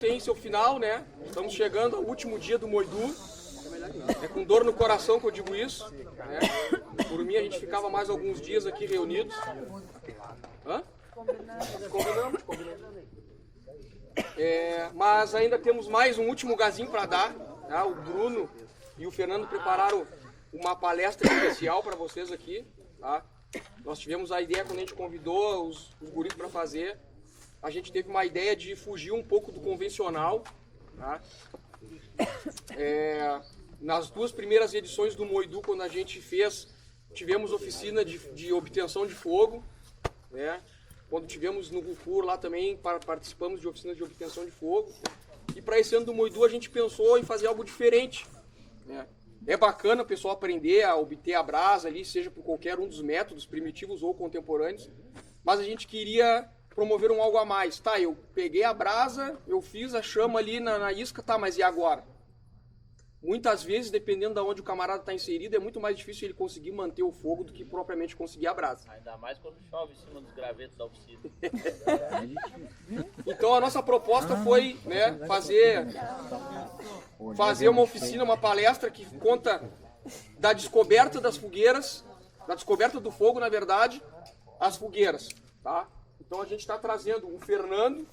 Tem seu final, né? Estamos chegando ao último dia do Moidu. É com dor no coração que eu digo isso, né? Por mim a gente ficava mais alguns dias aqui reunidos. Hã? Combinamos. Mas ainda temos mais um último gazinho para dar. Tá? O Bruno e o Fernando prepararam uma palestra especial para vocês aqui. Tá? Nós tivemos a ideia quando a gente convidou os guris para fazer. A gente teve uma ideia de fugir um pouco do convencional. Tá? Nas duas primeiras edições do Moidu, quando a gente fez, tivemos oficina de obtenção de fogo. Né? Quando tivemos no Gucur lá também, participamos de oficinas de obtenção de fogo. E para esse ano do Moidu a gente pensou em fazer algo diferente. Né? É bacana o pessoal aprender a obter a brasa ali, seja por qualquer um dos métodos primitivos ou contemporâneos. Mas a gente queria promover algo a mais. Tá, eu peguei a brasa, eu fiz a chama ali na isca, tá, mas e agora? Muitas vezes, dependendo de onde o camarada está inserido, é muito mais difícil ele conseguir manter o fogo do que propriamente conseguir a brasa. Ainda mais quando chove em cima dos gravetos da oficina. Então a nossa proposta foi, né, fazer uma oficina, uma palestra que conta da descoberta das fogueiras, da descoberta do fogo, na verdade, as fogueiras. Tá? Então a gente está trazendo o Fernando,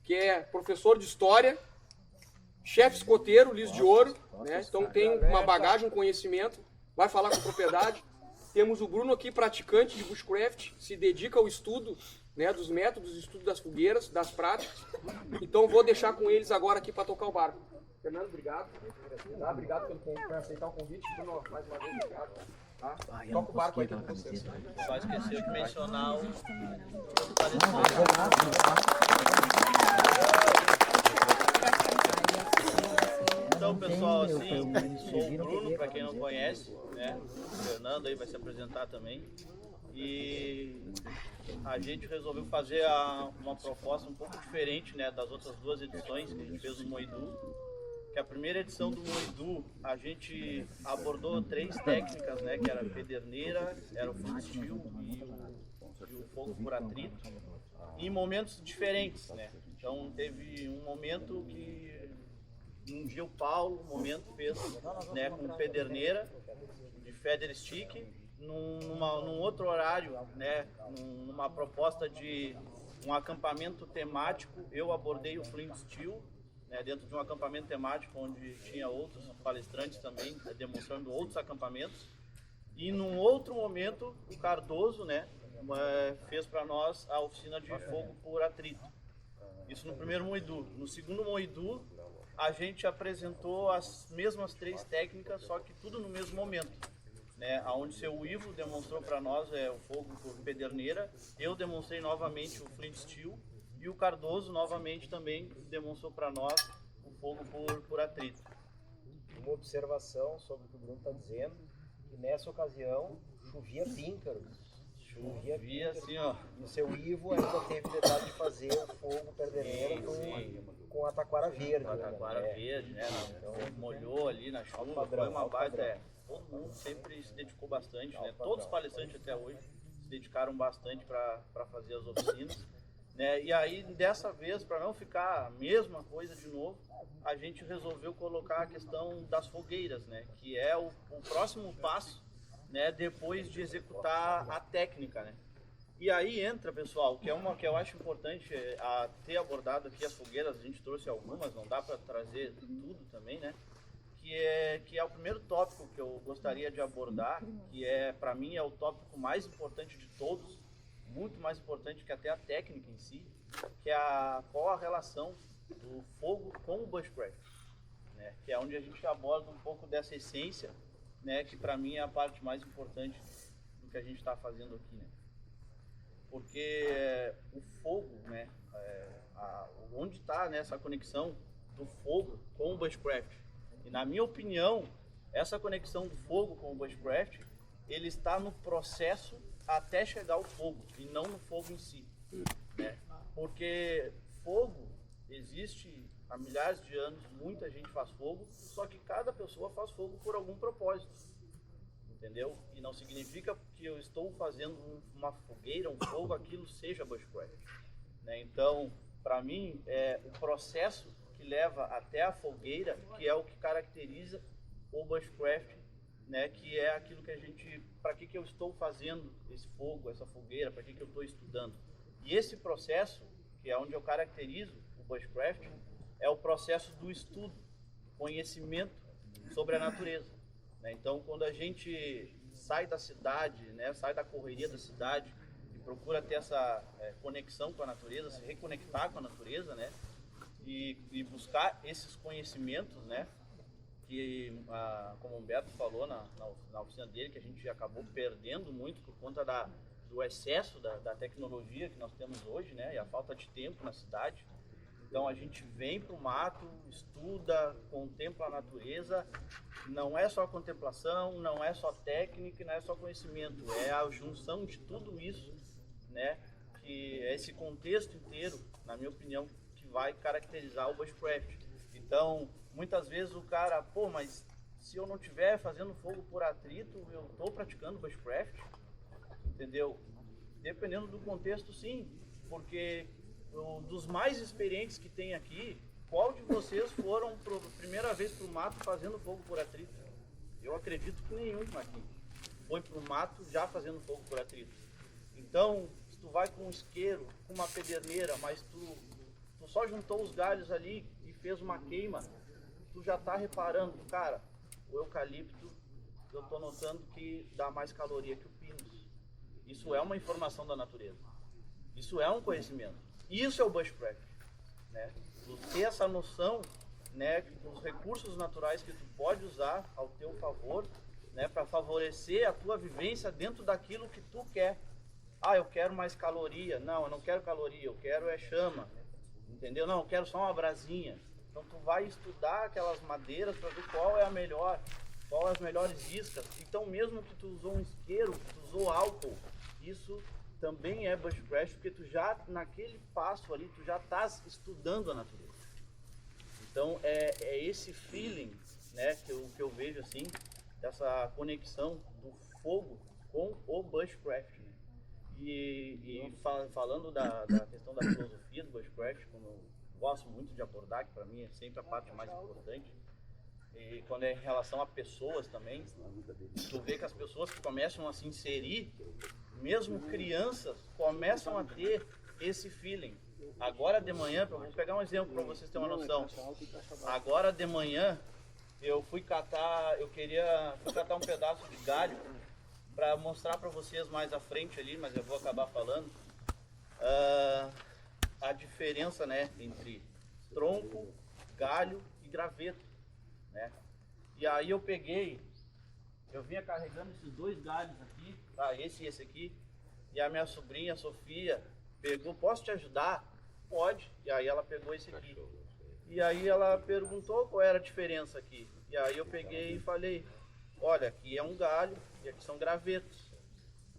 que é professor de História, chefe escoteiro, Lis de Ouro, né? Então tem uma bagagem, um conhecimento, vai falar com propriedade. Temos o Bruno aqui, praticante de bushcraft, se dedica ao estudo, né, dos métodos, estudo das fogueiras, das práticas. Então vou deixar com eles agora aqui para tocar o barco. Fernando, obrigado. Obrigado por aceitar o convite. Bruno, mais uma vez, obrigado. Tá? Toca o barco aí com vocês. Só esqueceu de mencionar o Então, pessoal, assim, sou o Bruno, para quem não conhece, né? O Fernando aí vai se apresentar também. E a gente resolveu fazer uma proposta um pouco diferente, né, das outras duas edições que a gente fez no Moidu. Que a primeira edição do Moidu a gente abordou 3 técnicas, né, que era a pederneira, era o freestyle e o fogo por atrito, em momentos diferentes, né. Então teve um momento que um dia o Paulo, fez, né, com pederneira de feather stick, num outro horário, né, numa proposta de um acampamento temático, eu abordei o flint steel, né, dentro de um acampamento temático onde tinha outros palestrantes também, né, demonstrando outros acampamentos. E num outro momento, o Cardoso, né, fez para nós a oficina de fogo por atrito. Isso no primeiro Moidu. No segundo Moidu, a gente apresentou as mesmas 3 técnicas, só que tudo no mesmo momento. Né, onde seu Ivo demonstrou para nós o fogo por pederneira, eu demonstrei novamente o flint steel, e o Cardoso novamente também demonstrou para nós o fogo por atrito. Uma observação sobre o que o Bruno está dizendo, que nessa ocasião chovia píncaros. Chovia assim, ó. E o seu Ivo ainda teve o detalhe de fazer o fogo perdeneira com a taquara verde. Com a taquara verde, né? Então, molhou ali na chuva, foi uma baita. Todo mundo sempre se dedicou bastante, né? Todos os palestrantes até hoje se dedicaram bastante para fazer as oficinas. Né? E aí, dessa vez, para não ficar a mesma coisa de novo, a gente resolveu colocar a questão das fogueiras, né? Que é o próximo passo, né? Depois de executar a técnica. Né? E aí entra, pessoal, que eu acho importante ter abordado aqui as fogueiras, a gente trouxe algumas, não dá para trazer tudo também, né? Que é o primeiro tópico que eu gostaria de abordar, que para mim é o tópico mais importante de todos, muito mais importante que até a técnica em si, que é qual a relação do fogo com o bushcraft, né? Que é onde a gente aborda um pouco dessa essência, né? Que para mim é a parte mais importante do que a gente está fazendo aqui, né? Porque o fogo, né? Onde está nessa conexão do fogo com o bushcraft? E na minha opinião, essa conexão do fogo com o bushcraft, ele está no processo até chegar ao fogo, e não no fogo em si. Né? Porque fogo existe há milhares de anos, muita gente faz fogo, só que cada pessoa faz fogo por algum propósito. Entendeu? E não significa que eu estou fazendo uma fogueira, um fogo, aquilo seja bushcraft. Né? Então, para mim, o processo que leva até a fogueira, que é o que caracteriza o bushcraft, né, que é aquilo que a gente, para que eu estou fazendo esse fogo, essa fogueira, para que eu estou estudando. E esse processo, que é onde eu caracterizo o bushcraft, é o processo do estudo, conhecimento sobre a natureza, né? Então, quando a gente sai da cidade, né, sai da correria da cidade e procura ter essa conexão com a natureza, se reconectar com a natureza, né, e buscar esses conhecimentos, né, que, como o Humberto falou na oficina dele, que a gente acabou perdendo muito por conta do excesso da tecnologia que nós temos hoje, né, e a falta de tempo na cidade. Então a gente vem para o mato, estuda, contempla a natureza. Não é só contemplação, não é só técnica, não é só conhecimento, é a junção de tudo isso, né, que é esse contexto inteiro, na minha opinião, que vai caracterizar o bushcraft. Então, muitas vezes o cara, pô, mas se eu não estiver fazendo fogo por atrito, eu estou praticando bushcraft, entendeu? Dependendo do contexto, sim, porque dos mais experientes que tem aqui, qual de vocês foram primeira vez para o mato fazendo fogo por atrito? Eu acredito que nenhum aqui foi para o mato já fazendo fogo por atrito. Então, se tu vai com um isqueiro, com uma pederneira, mas tu só juntou os galhos ali e fez uma queima, tu já está reparando, cara, o eucalipto, eu estou notando que dá mais caloria que o pinus. Isso é uma informação da natureza. Isso é um conhecimento. Isso é o bushcraft, né? Tu ter essa noção, né, dos recursos naturais que tu pode usar ao teu favor, né, para favorecer a tua vivência dentro daquilo que tu quer. Ah, eu quero mais caloria. Não, eu não quero caloria, eu quero chama. Entendeu? Não, eu quero só uma brasinha. Então tu vai estudar aquelas madeiras para ver qual é a melhor, qual as melhores iscas. Então mesmo que tu usou um isqueiro, que tu usou álcool, isso também é bushcraft, porque tu já, naquele passo ali, tu já estás estudando a natureza. Então é esse feeling, né, que eu vejo assim, dessa conexão do fogo com o bushcraft, né? E falando da questão da filosofia do bushcraft, como eu gosto muito de abordar, que para mim é sempre a parte mais importante, e quando é em relação a pessoas também, tu vê que as pessoas que começam a se inserir, mesmo crianças, começam a ter esse feeling. Agora de manhã, vou pegar um exemplo para vocês terem uma noção. Agora de manhã, eu fui catar um pedaço de galho para mostrar para vocês mais à frente ali, mas eu vou acabar falando a diferença, né, entre tronco, galho e graveto, né? E aí eu vinha carregando esses dois galhos aqui, tá? Esse e esse aqui. E a minha sobrinha, Sofia, pegou, posso te ajudar? Pode. E aí ela pegou esse aqui. E aí ela perguntou qual era a diferença aqui. E aí eu peguei e falei, olha, aqui é um galho e aqui são gravetos.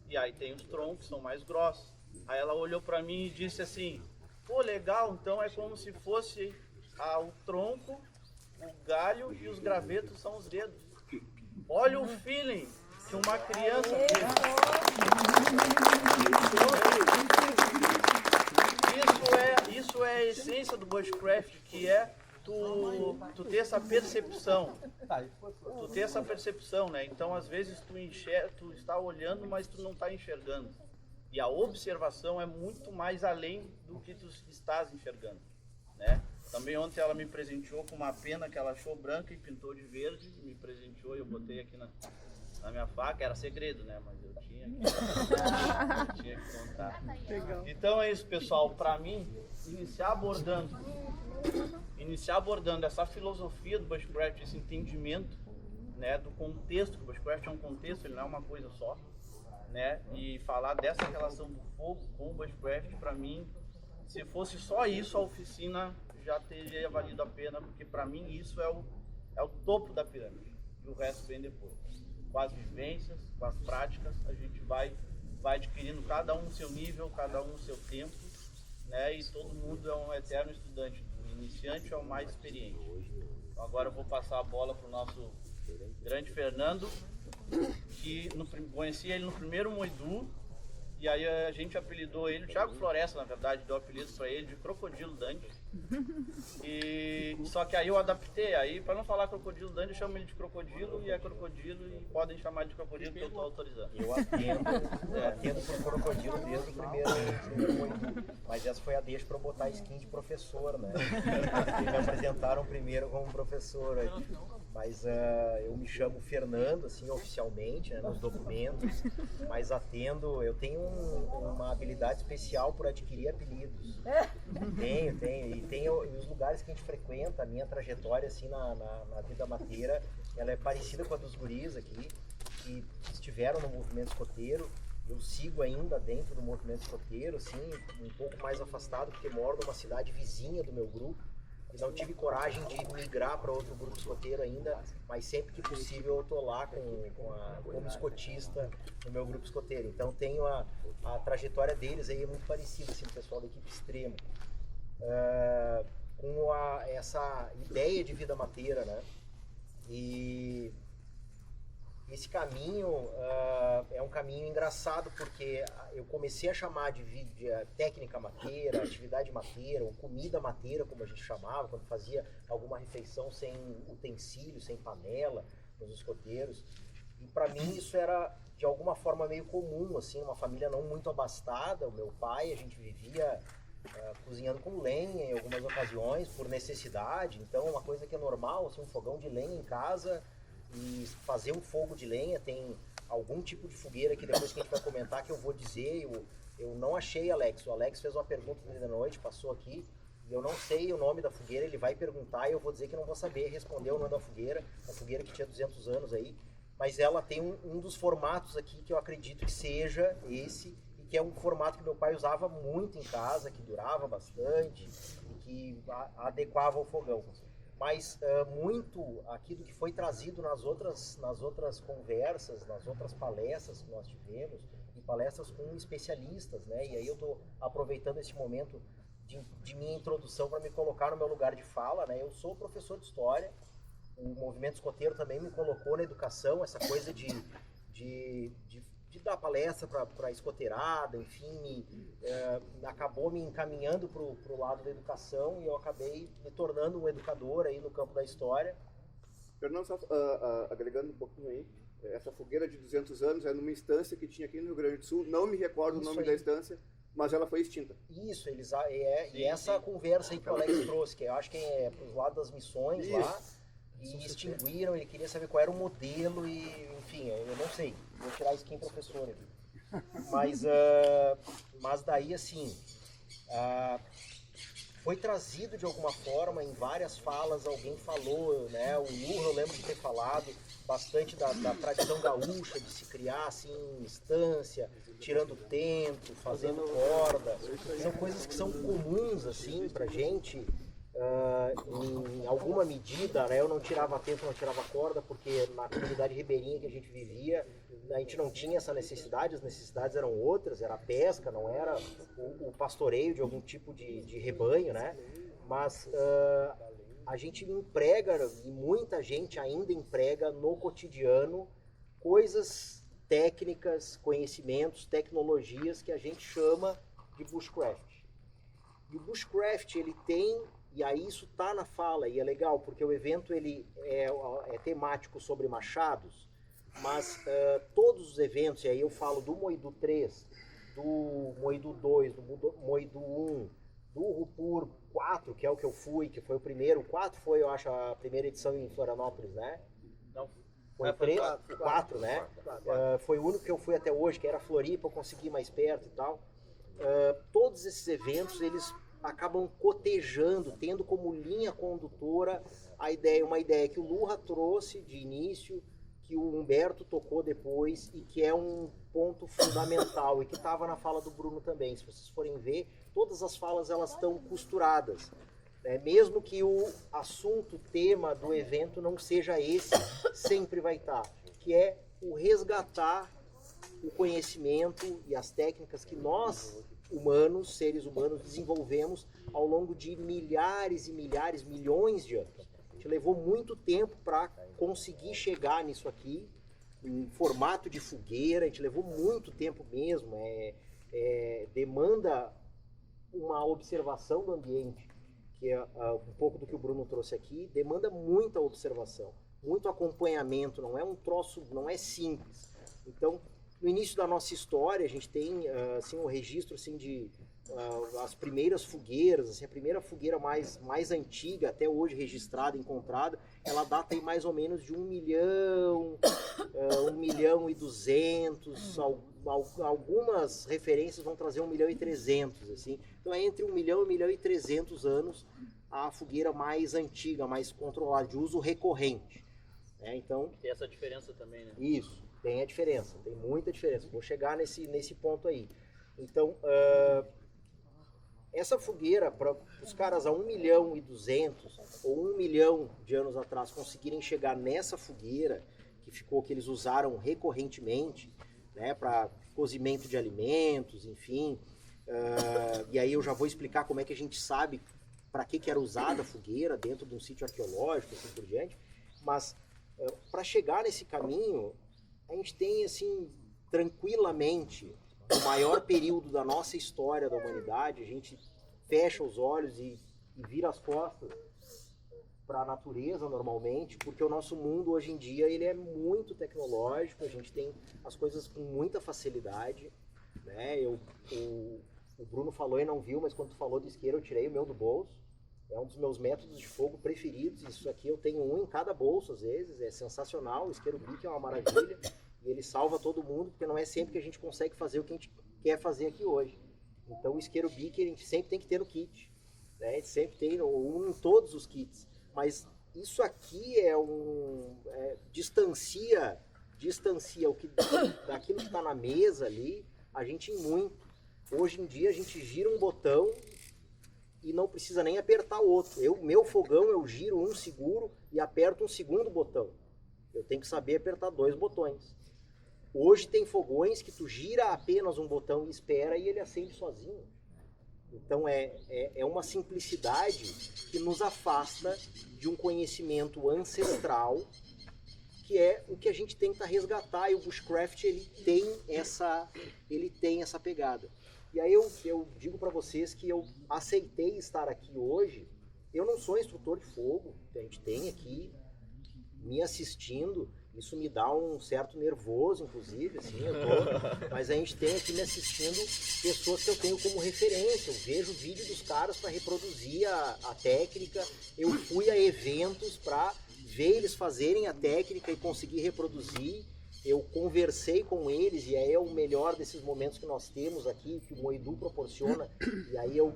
E aí tem os troncos, são mais grossos. Aí ela olhou pra mim e disse assim, pô, legal, então é como se fosse o tronco, o galho e os gravetos são os dedos. Olha o feeling que uma criança tem. Isso é a essência do bushcraft, que é tu ter essa percepção. Tu ter essa percepção, né? Então, às vezes, tu está olhando, mas tu não está enxergando. E a observação é muito mais além do que tu estás enxergando, né? Também ontem ela me presenteou com uma pena que ela achou branca e pintou de verde. Me presenteou e eu botei aqui na minha faca. Era segredo, né? Mas eu tinha que contar. Então é isso, pessoal. Para mim, iniciar abordando essa filosofia do bushcraft, esse entendimento, né, do contexto. O bushcraft é um contexto, ele não é uma coisa só, né? E falar dessa relação do fogo com o bushcraft, para mim, se fosse só isso, a oficina já teria valido a pena, porque para mim isso é o topo da pirâmide, e o resto vem depois. Com as vivências, com as práticas, a gente vai adquirindo cada um o seu nível, cada um o seu tempo, né? E todo mundo é um eterno estudante, do iniciante ao mais experiente. Então agora eu vou passar a bola para o nosso grande Fernando, que conheci ele no primeiro Moedu, E aí a gente apelidou ele, o Thiago Floresta, na verdade, deu o apelido para ele de Crocodilo Dandy. Só que aí eu adaptei, aí para não falar Crocodilo Dandy, eu chamo ele de Crocodilo, e é Crocodilo, e podem chamar de Crocodilo porque eu estou autorizando. Eu atendo por Crocodilo desde o primeiro Moidu. Mas essa foi a deixa para eu botar a skin de professor, né? Eles me apresentaram primeiro como professor. Mas eu me chamo Fernando, assim, oficialmente, né, nos documentos, mas atendo, eu tenho uma habilidade especial por adquirir apelidos. Tenho, e tem os lugares que a gente frequenta, a minha trajetória, assim, na vida mateira, ela é parecida com a dos guris aqui, que estiveram no movimento escoteiro. Eu sigo ainda dentro do movimento escoteiro, assim, um pouco mais afastado, porque moro numa cidade vizinha do meu grupo. E não tive coragem de migrar para outro grupo escoteiro ainda, mas sempre que possível eu tô lá como escotista no meu grupo escoteiro. Então tenho a trajetória deles aí é muito parecida, assim, o pessoal da equipe Extremo, com essa ideia de vida mateira, né? E esse caminho é um caminho engraçado, porque eu comecei a chamar de técnica mateira, atividade mateira, ou comida mateira, como a gente chamava, quando fazia alguma refeição sem utensílio, sem panela, nos escoteiros. E para mim isso era, de alguma forma, meio comum, assim, uma família não muito abastada. O meu pai, a gente vivia cozinhando com lenha em algumas ocasiões, por necessidade. Então, uma coisa que é normal, assim, um fogão de lenha em casa, e fazer um fogo de lenha. Tem algum tipo de fogueira que depois que a gente vai comentar que eu vou dizer, eu não achei, Alex. O Alex fez uma pergunta no meio da noite, passou aqui, e eu não sei o nome da fogueira, ele vai perguntar e eu vou dizer que eu não vou saber responder o nome da fogueira, a fogueira que tinha 200 anos aí, mas ela tem um dos formatos aqui que eu acredito que seja esse, e que é um formato que meu pai usava muito em casa, que durava bastante, e que adequava ao fogão. Mas muito aqui do que foi trazido nas outras conversas, nas outras palestras que nós tivemos, e palestras com especialistas, né? E aí eu estou aproveitando esse momento de minha introdução para me colocar no meu lugar de fala, né? Eu sou professor de história, o movimento escoteiro também me colocou na educação, essa coisa de dar palestra para a escoteirada, enfim, acabou me encaminhando para o lado da educação, e eu acabei me tornando um educador aí no campo da história. Fernando, só agregando um pouquinho aí, essa fogueira de 200 anos é numa instância que tinha aqui no Rio Grande do Sul, não me recordo o nome da instância, mas ela foi extinta. Isso, e essa conversa aí que o Alex trouxe, que eu acho que é para os lados das missões lá, e extinguiram, ele queria saber qual era o modelo, e enfim, eu não sei, vou tirar isso aqui em professor aqui. Mas daí assim, foi trazido de alguma forma, em várias falas alguém falou, né? O Lurra, eu lembro de ter falado bastante da tradição gaúcha, de se criar assim em instância, tirando tento, fazendo corda. São coisas que são comuns assim pra gente. Em alguma medida, né, eu não tirava tento, não tirava corda, porque na comunidade ribeirinha que a gente vivia, a gente não tinha essa necessidade, as necessidades eram outras, era a pesca, não era o pastoreio de algum tipo de rebanho, né? Mas a gente emprega, e muita gente ainda emprega no cotidiano, coisas técnicas, conhecimentos, tecnologias que a gente chama de bushcraft. E o bushcraft, ele tem, e aí isso tá na fala, e é legal, porque o evento ele é temático sobre machados, mas todos os eventos, e aí eu falo do Moidu 3, do Moidu 2, do Moidu 1, do Rupur 4, que é o que eu fui, que foi o primeiro. O 4 foi, eu acho, a primeira edição em Florianópolis, né? Não. Foi 4, né? Foi o único que eu fui até hoje, que era Floripa, eu consegui ir mais perto e tal. Todos esses eventos, eles acabam cotejando, tendo como linha condutora uma ideia que o Lurra trouxe de início, que o Humberto tocou depois, e que é um ponto fundamental, e que estava na fala do Bruno também. Se vocês forem ver, todas as falas elas estão costuradas, né? Mesmo que o assunto, o tema do evento não seja esse, sempre vai estar, que é o resgatar o conhecimento e as técnicas que nós humanos, seres humanos, desenvolvemos ao longo de milhares e milhares, milhões de anos. A gente levou muito tempo para conseguir chegar nisso aqui, em formato de fogueira, a gente levou muito tempo mesmo. demanda uma observação do ambiente, que é um pouco do que o Bruno trouxe aqui, demanda muita observação, muito acompanhamento, não é um troço, não é simples. Então, no início da nossa história, a gente tem assim, um registro assim, de as primeiras fogueiras, assim, a primeira fogueira mais antiga, até hoje registrada, encontrada, ela data aí mais ou menos de 1 milhão, 1 milhão e 200, algumas referências vão trazer 1 milhão e 300, assim. Então é entre 1 milhão e 1 milhão e 300 anos a fogueira mais antiga, mais controlada, de uso recorrente. Então, tem essa diferença também, né? Isso, tem a diferença, tem muita diferença. Vou chegar nesse ponto aí. Então, essa fogueira, para os caras a 1 milhão e 200 ou 1 milhão de anos atrás conseguirem chegar nessa fogueira que eles usaram recorrentemente, né, para cozimento de alimentos, enfim. E aí eu já vou explicar como é que a gente sabe para que era usada a fogueira dentro de um sítio arqueológico, assim por diante. Mas para chegar nesse caminho, a gente tem assim tranquilamente o maior período da nossa história da humanidade. A gente fecha os olhos e vira as costas para a natureza normalmente, porque o nosso mundo hoje em dia ele é muito tecnológico, a gente tem as coisas com muita facilidade, né? O Bruno falou e não viu, mas quando tu falou de isqueiro eu tirei o meu do bolso, é um dos meus métodos de fogo preferidos. Isso aqui eu tenho um em cada bolso às vezes, é sensacional. O isqueiro Bic é uma maravilha e ele salva todo mundo, porque não é sempre que a gente consegue fazer o que a gente quer fazer aqui hoje. Então o isqueiro Bic a gente sempre tem que ter no kit, né? A gente sempre tem um em todos os kits. Mas isso aqui distancia o que daquilo que está na mesa ali, a gente muito. Hoje em dia a gente gira um botão e não precisa nem apertar outro. Meu fogão eu giro um, seguro e aperto um segundo botão. Eu tenho que saber apertar 2 botões. Hoje tem fogões que tu gira apenas um botão e espera e ele acende sozinho. Então é uma simplicidade que nos afasta de um conhecimento ancestral, que é o que a gente tenta resgatar, e o Bushcraft ele tem essa pegada. E aí eu digo para vocês que eu aceitei estar aqui hoje. Eu não sou instrutor de fogo, a gente tem aqui me assistindo. Isso me dá um certo nervoso, inclusive, assim, mas a gente tem aqui me assistindo pessoas que eu tenho como referência. Eu vejo vídeo dos caras para reproduzir a técnica. Eu fui a eventos para ver eles fazerem a técnica e conseguir reproduzir. Eu conversei com eles, e aí é o melhor desses momentos que nós temos aqui, que o Moedu proporciona. E aí eu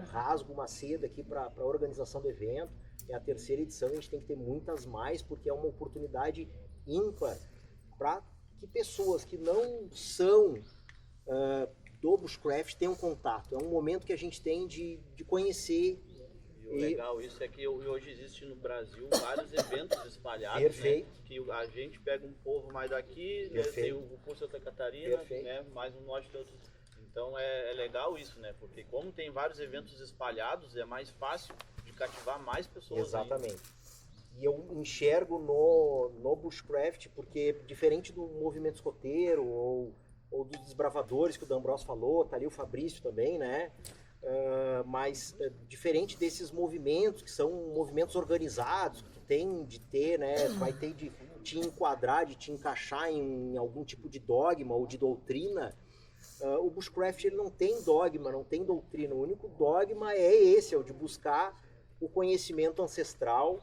rasgo uma seda aqui para a organização do evento. É a 3ª edição, a gente tem que ter muitas mais, porque é uma oportunidade ímpar para que pessoas que não são do Bushcraft tenham contato. É um momento que a gente tem de conhecer. E o legal isso é que hoje existe no Brasil vários eventos espalhados, Perfeito. Né, que a gente pega um povo mais daqui, né, tem o curso Santa Catarina, né, mais no norte de outros. Então é legal isso, né? Porque como tem vários eventos espalhados, é mais fácil de cativar mais pessoas. Exatamente. Ainda. E eu enxergo no Bushcraft, porque diferente do movimento escoteiro ou dos desbravadores que o D'Ambrosio falou, tá ali o Fabrício também, né? Mas diferente desses movimentos, que são movimentos organizados, que tu tem de ter, né? Tu vai ter de te enquadrar, de te encaixar em algum tipo de dogma ou de doutrina. O Bushcraft ele não tem dogma, não tem doutrina. O único dogma é esse, é o de buscar o conhecimento ancestral,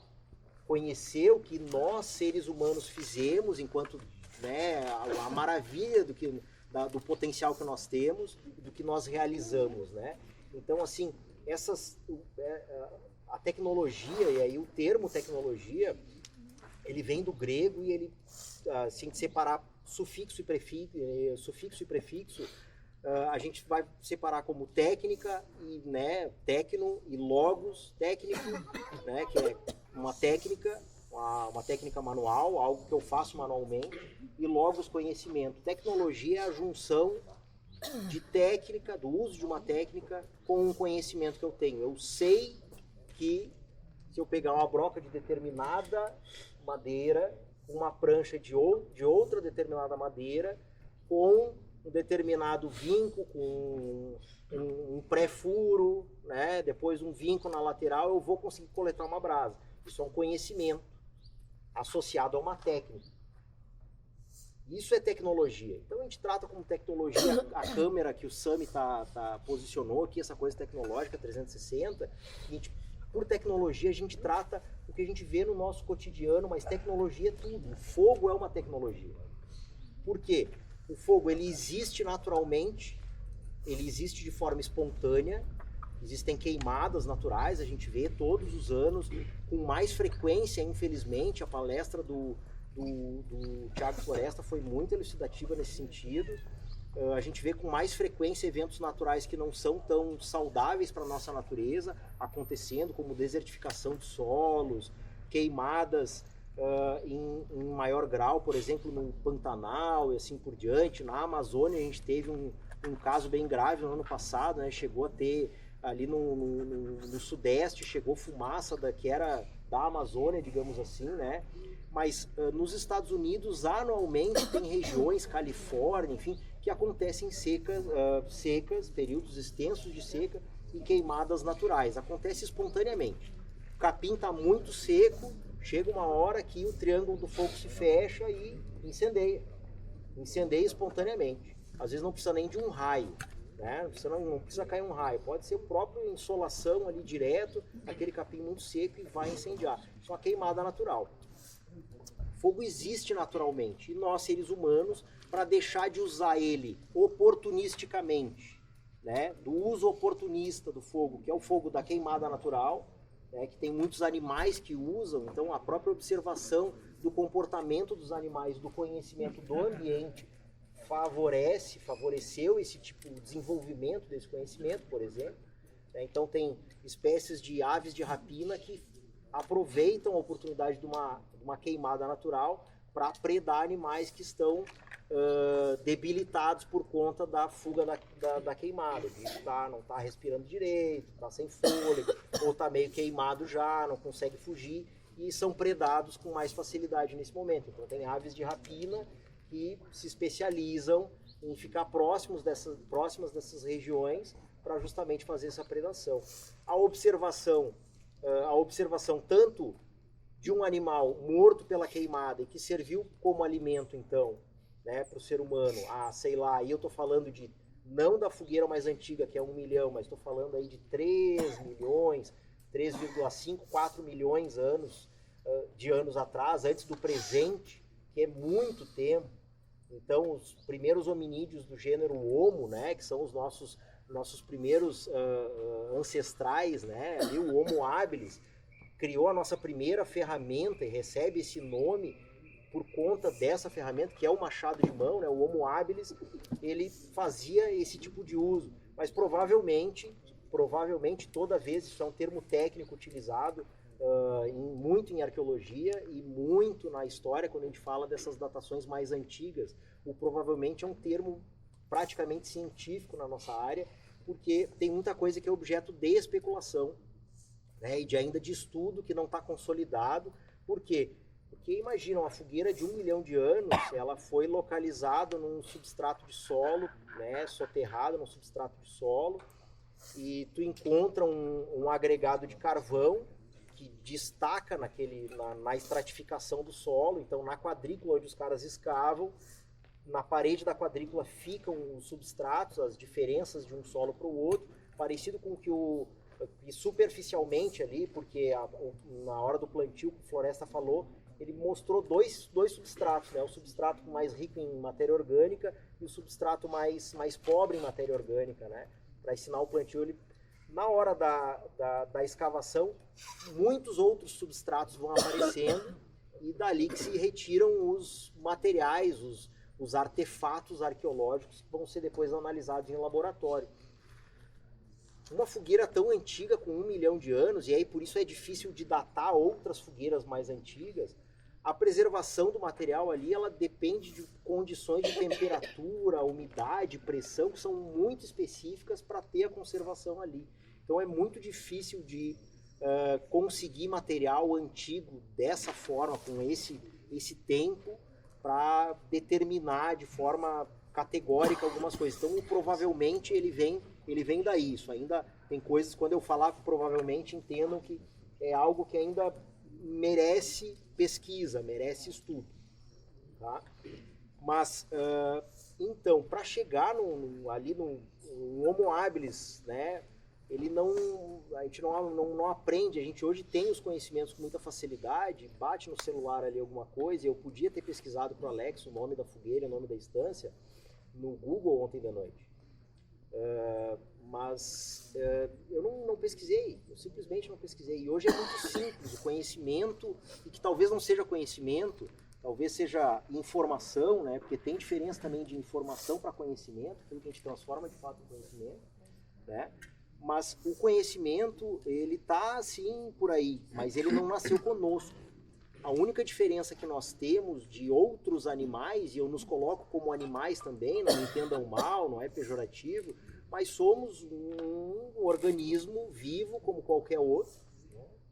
conhecer o que nós, seres humanos, fizemos enquanto, né, a maravilha do potencial que nós temos e do que nós realizamos, né? Então, assim, a tecnologia, e aí o termo tecnologia, ele vem do grego e ele, assim, de separar sufixo e prefixo, a gente vai separar como técnica, e, né, tecno, e logos, técnico, né, que é uma técnica manual, algo que eu faço manualmente, e logos, conhecimento. Tecnologia é a junção de técnica, do uso de uma técnica com um conhecimento que eu tenho. Eu sei que se eu pegar uma broca de determinada madeira, uma prancha de outra determinada madeira, com um determinado vinco com um pré-furo, né? Depois um vinco na lateral, eu vou conseguir coletar uma brasa. Isso é um conhecimento associado a uma técnica. Isso é tecnologia. Então a gente trata como tecnologia a câmera que o Sami posicionou aqui, essa coisa tecnológica 360. Por tecnologia a gente trata o que a gente vê no nosso cotidiano, mas tecnologia é tudo. O fogo é uma tecnologia. Por quê? O fogo ele existe naturalmente, ele existe de forma espontânea, existem queimadas naturais, a gente vê todos os anos, com mais frequência, infelizmente. A palestra do Thiago Floresta foi muito elucidativa nesse sentido. A gente vê com mais frequência eventos naturais que não são tão saudáveis para a nossa natureza acontecendo, como desertificação de solos, queimadas em maior grau, por exemplo, no Pantanal e assim por diante. Na Amazônia a gente teve um caso bem grave no ano passado, né? Chegou a ter ali no sudeste, chegou fumaça que era da Amazônia, digamos assim, né? Mas nos Estados Unidos, anualmente, tem regiões, Califórnia, enfim, que acontecem secas, períodos extensos de seca e queimadas naturais. Acontece espontaneamente. O capim está muito seco, chega uma hora que o triângulo do fogo se fecha e incendeia. Incendeia espontaneamente. Às vezes não precisa nem de um raio, né? Não precisa cair um raio. Pode ser o próprio insolação ali direto, aquele capim muito seco e vai incendiar. Isso é uma queimada natural. Fogo existe naturalmente e nós, seres humanos, para deixar de usar ele oportunisticamente, né, do uso oportunista do fogo, que é o fogo da queimada natural, né, que tem muitos animais que usam, então a própria observação do comportamento dos animais, do conhecimento do ambiente, favoreceu esse tipo de desenvolvimento desse conhecimento, por exemplo. Então tem espécies de aves de rapina que aproveitam a oportunidade de uma queimada natural para predar animais que estão debilitados por conta da fuga da queimada. O bicho não está respirando direito, está sem fôlego, ou está meio queimado já, não consegue fugir, e são predados com mais facilidade nesse momento. Então tem aves de rapina que se especializam em ficar próximas dessas regiões para justamente fazer essa predação. A observação tanto de um animal morto pela queimada e que serviu como alimento, então, né, para o ser humano, sei lá, e eu estou falando não da fogueira mais antiga, que é 1 milhão, mas estou falando aí de 3 milhões, 3,5, 4 milhões de anos atrás, antes do presente, que é muito tempo. Então, os primeiros hominídeos do gênero Homo, né, que são os nossos primeiros ancestrais, né, ali o Homo habilis, criou a nossa primeira ferramenta e recebe esse nome por conta dessa ferramenta, que é o machado de mão, né, o Homo habilis. Ele fazia esse tipo de uso, mas provavelmente toda vez, isso é um termo técnico utilizado muito em arqueologia e muito na história, quando a gente fala dessas datações mais antigas, o provavelmente é um termo praticamente científico na nossa área, porque tem muita coisa que é objeto de especulação, né, e ainda de estudo que não está consolidado. Por quê? Porque imagina, uma fogueira de 1 milhão de anos, ela foi localizada num substrato de solo, né, soterrada num substrato de solo, e tu encontra um agregado de carvão que destaca na estratificação do solo. Então, na quadrícula onde os caras escavam, na parede da quadrícula ficam os substratos, as diferenças de um solo para o outro, parecido com que superficialmente ali, porque na hora do plantio, que o Floresta falou, ele mostrou dois substratos, né? O substrato mais rico em matéria orgânica e o substrato mais pobre em matéria orgânica, né? Para ensinar o plantio, na hora da escavação, muitos outros substratos vão aparecendo e dali que se retiram os materiais, os artefatos arqueológicos que vão ser depois analisados em laboratório. Uma fogueira tão antiga, com 1 milhão de anos, e aí por isso é difícil de datar outras fogueiras mais antigas, a preservação do material ali, ela depende de condições de temperatura, umidade, pressão, que são muito específicas para ter a conservação ali. Então é muito difícil de conseguir material antigo dessa forma, com esse tempo, para determinar de forma categórica algumas coisas. Então, provavelmente ele vem daí. Isso ainda tem coisas, quando eu falar provavelmente, entendam que é algo que ainda merece pesquisa, merece estudo. Tá? Mas, então, para chegar ali no Homo habilis, né, a gente não aprende, a gente hoje tem os conhecimentos com muita facilidade, bate no celular ali alguma coisa, eu podia ter pesquisado para o Alex o nome da fogueira, o nome da instância, no Google ontem de noite. Mas eu não pesquisei, eu simplesmente não pesquisei. E hoje é muito simples, o conhecimento, e que talvez não seja conhecimento, talvez seja informação, né? Porque tem diferença também de informação para conhecimento, aquilo que a gente transforma de fato em conhecimento, né? Mas o conhecimento, ele está assim por aí, mas ele não nasceu conosco. A única diferença que nós temos de outros animais, e eu nos coloco como animais também, não me entendam mal, não é pejorativo, mas somos um organismo vivo como qualquer outro.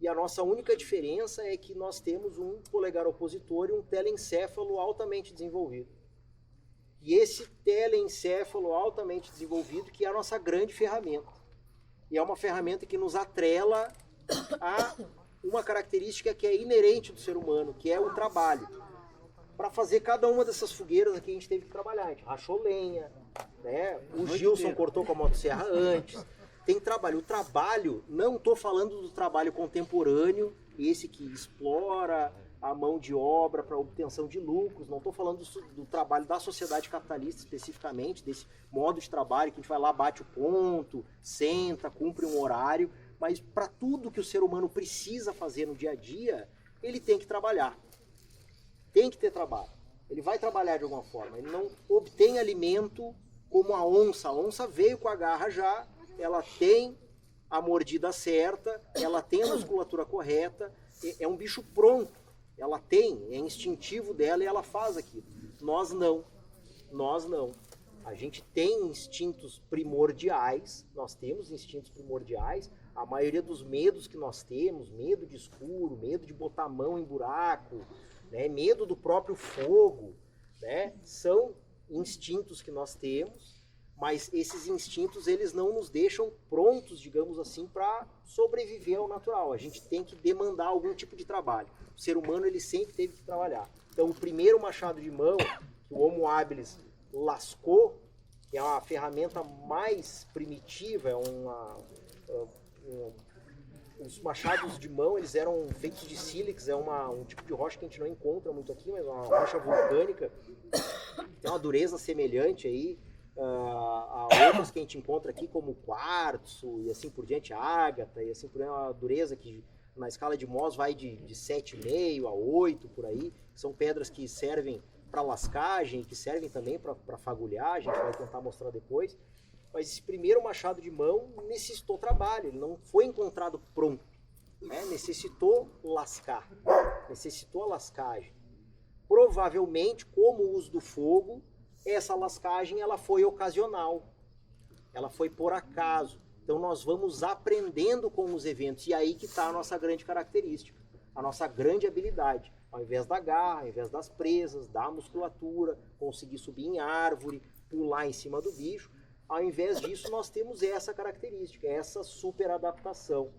E a nossa única diferença é que nós temos um polegar opositor e um telencéfalo altamente desenvolvido. E esse telencéfalo altamente desenvolvido que é a nossa grande ferramenta. E é uma ferramenta que nos atrela a uma característica que é inerente do ser humano, que é o trabalho. Para fazer cada uma dessas fogueiras aqui a gente teve que trabalhar. A gente rachou lenha, né? O Gilson cortou com a motosserra antes. Tem trabalho. O trabalho, não estou falando do trabalho contemporâneo, esse que explora a mão de obra para obtenção de lucros, não estou falando do trabalho da sociedade capitalista especificamente, desse modo de trabalho que a gente vai lá, bate o ponto, senta, cumpre um horário, mas para tudo que o ser humano precisa fazer no dia a dia, ele tem que trabalhar. Tem que ter trabalho. Ele vai trabalhar de alguma forma. Ele não obtém alimento como a onça. A onça veio com a garra já, ela tem a mordida certa, ela tem a musculatura correta, é um bicho pronto. Ela tem, é instintivo dela e ela faz aquilo. Nós não. Nós não. A gente tem instintos primordiais, nós temos instintos primordiais. A maioria dos medos que nós temos, medo de escuro, medo de botar a mão em buraco, né, medo do próprio fogo, né, são instintos que nós temos, mas esses instintos eles não nos deixam prontos, digamos assim, para sobreviver ao natural. A gente tem que demandar algum tipo de trabalho. O ser humano ele sempre teve que trabalhar. Então o primeiro machado de mão que o Homo habilis lascou, que é uma ferramenta mais primitiva, os machados de mão eles eram feitos de sílex, é um tipo de rocha que a gente não encontra muito aqui, mas é uma rocha vulcânica, tem uma dureza semelhante aí a outras que a gente encontra aqui, como quartzo e assim por diante, ágata e assim por diante, uma dureza que na escala de Mohs vai de 7,5 a 8 por aí, são pedras que servem para lascagem, que servem também para fagulhar, a gente vai tentar mostrar depois. Mas esse primeiro machado de mão necessitou trabalho, ele não foi encontrado pronto, né? Necessitou lascar, necessitou a lascagem. Provavelmente, como o uso do fogo, essa lascagem ela foi ocasional, ela foi por acaso. Então nós vamos aprendendo com os eventos, e aí que está a nossa grande característica, a nossa grande habilidade. Ao invés da garra, ao invés das presas, da musculatura, conseguir subir em árvore, pular em cima do bicho, ao invés disso nós temos essa característica, essa superadaptação.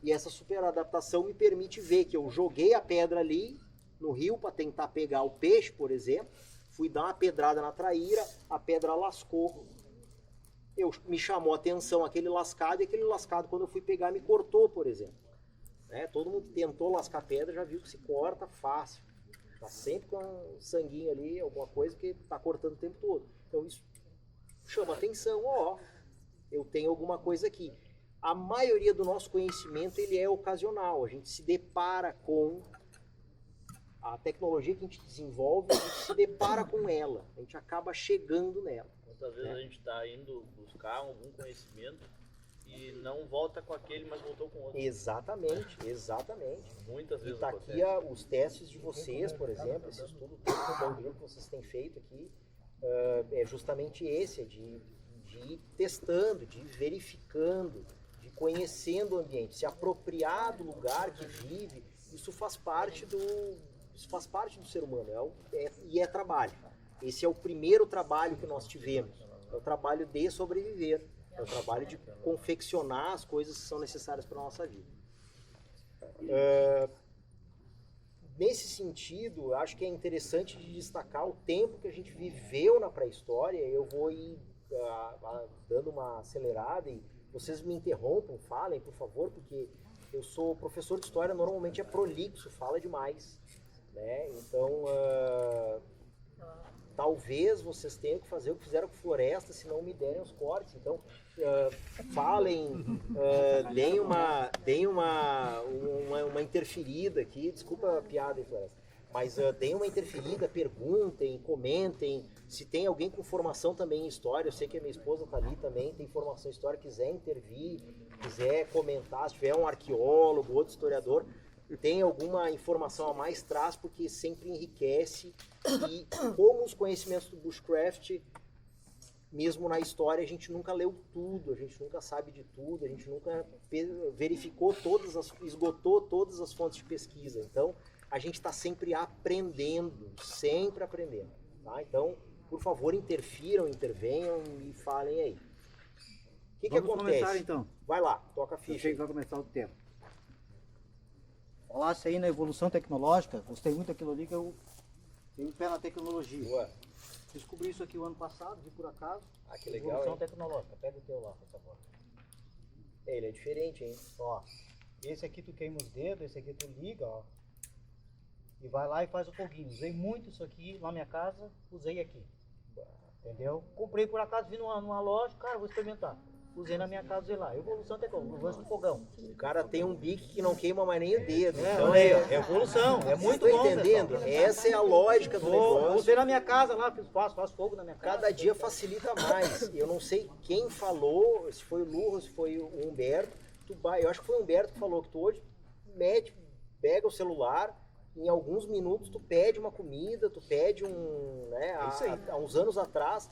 E essa superadaptação me permite ver que eu joguei a pedra ali no rio para tentar pegar o peixe, por exemplo, fui dar uma pedrada na traíra, a pedra lascou, me chamou a atenção aquele lascado, e aquele lascado quando eu fui pegar me cortou, por exemplo. Né? Todo mundo tentou lascar pedra, já viu que se corta fácil. Tá sempre com um sanguinho ali, alguma coisa que tá cortando o tempo todo. Então isso chama atenção, eu tenho alguma coisa aqui. A maioria do nosso conhecimento ele é ocasional, a gente se depara com a tecnologia que a gente desenvolve, a gente se depara com ela, a gente acaba chegando nela. Muitas vezes a gente está indo buscar algum conhecimento e não volta com aquele, mas voltou com outro. Exatamente, exatamente. Muitas vezes está aqui os testes de vocês, por exemplo, esse estudo todo que vocês têm feito aqui, é justamente esse, de ir testando, de ir verificando, de ir conhecendo o ambiente, se apropriar do lugar que vive. Isso faz parte do ser humano, e é trabalho. Esse é o primeiro trabalho que nós tivemos. É o trabalho de sobreviver. É o trabalho de confeccionar as coisas que são necessárias para a nossa vida. Nesse sentido, eu acho que é interessante de destacar o tempo que a gente viveu na pré-história. Eu vou ir dando uma acelerada e vocês me interrompam, falem, por favor, porque eu sou professor de história, normalmente é prolixo, fala demais, né? Então, talvez vocês tenham que fazer o que fizeram com Floresta, se não me derem os cortes. Então, falem, deem uma interferida aqui, desculpa a piada aí, Floresta, mas deem uma interferida, perguntem, comentem. Se tem alguém com formação também em história, eu sei que a minha esposa está ali também, tem formação em história, quiser intervir, quiser comentar, se tiver um arqueólogo, outro historiador, tem alguma informação a mais, traz, porque sempre enriquece. E como os conhecimentos do bushcraft, mesmo na história, a gente nunca leu tudo, a gente nunca sabe de tudo, a gente nunca verificou esgotou todas as fontes de pesquisa. Então, a gente está sempre aprendendo, tá? Então, por favor, interfiram, intervenham e falem aí. O que acontece? Vamos começar então. Vai lá, toca a Eu ficha. sei que vai começar o tempo. Falasse aí na evolução tecnológica, gostei muito daquilo ali que eu tenho um pé na tecnologia. Boa. Descobri isso aqui o ano passado, vi por acaso. Ah, que legal, Evolução hein? tecnológica. Pega o teu lá, por favor. Ele é diferente, hein? Ó, esse aqui tu queima os dedos, esse aqui tu liga, ó. E vai lá e faz o foguinho. Usei muito isso aqui na minha casa, usei aqui. Entendeu? Comprei por acaso, vi numa loja, cara, vou experimentar. Usei na minha casa, usei lá. Evolução tecnológica, o lance do fogão. O cara tem um bique que não queima mais nem o dedo. Então, olha aí, ó, é evolução, é muito Tô bom, entendendo? pessoal. Essa é a lógica do negócio. Usei na minha casa lá, faço fogo na minha casa. Cada dia facilita mais. Eu não sei quem falou, se foi o Lu, se foi o Humberto. Eu acho que foi o Humberto que falou que tu hoje pega o celular, em alguns minutos tu pede uma comida, tu pede há uns anos atrás,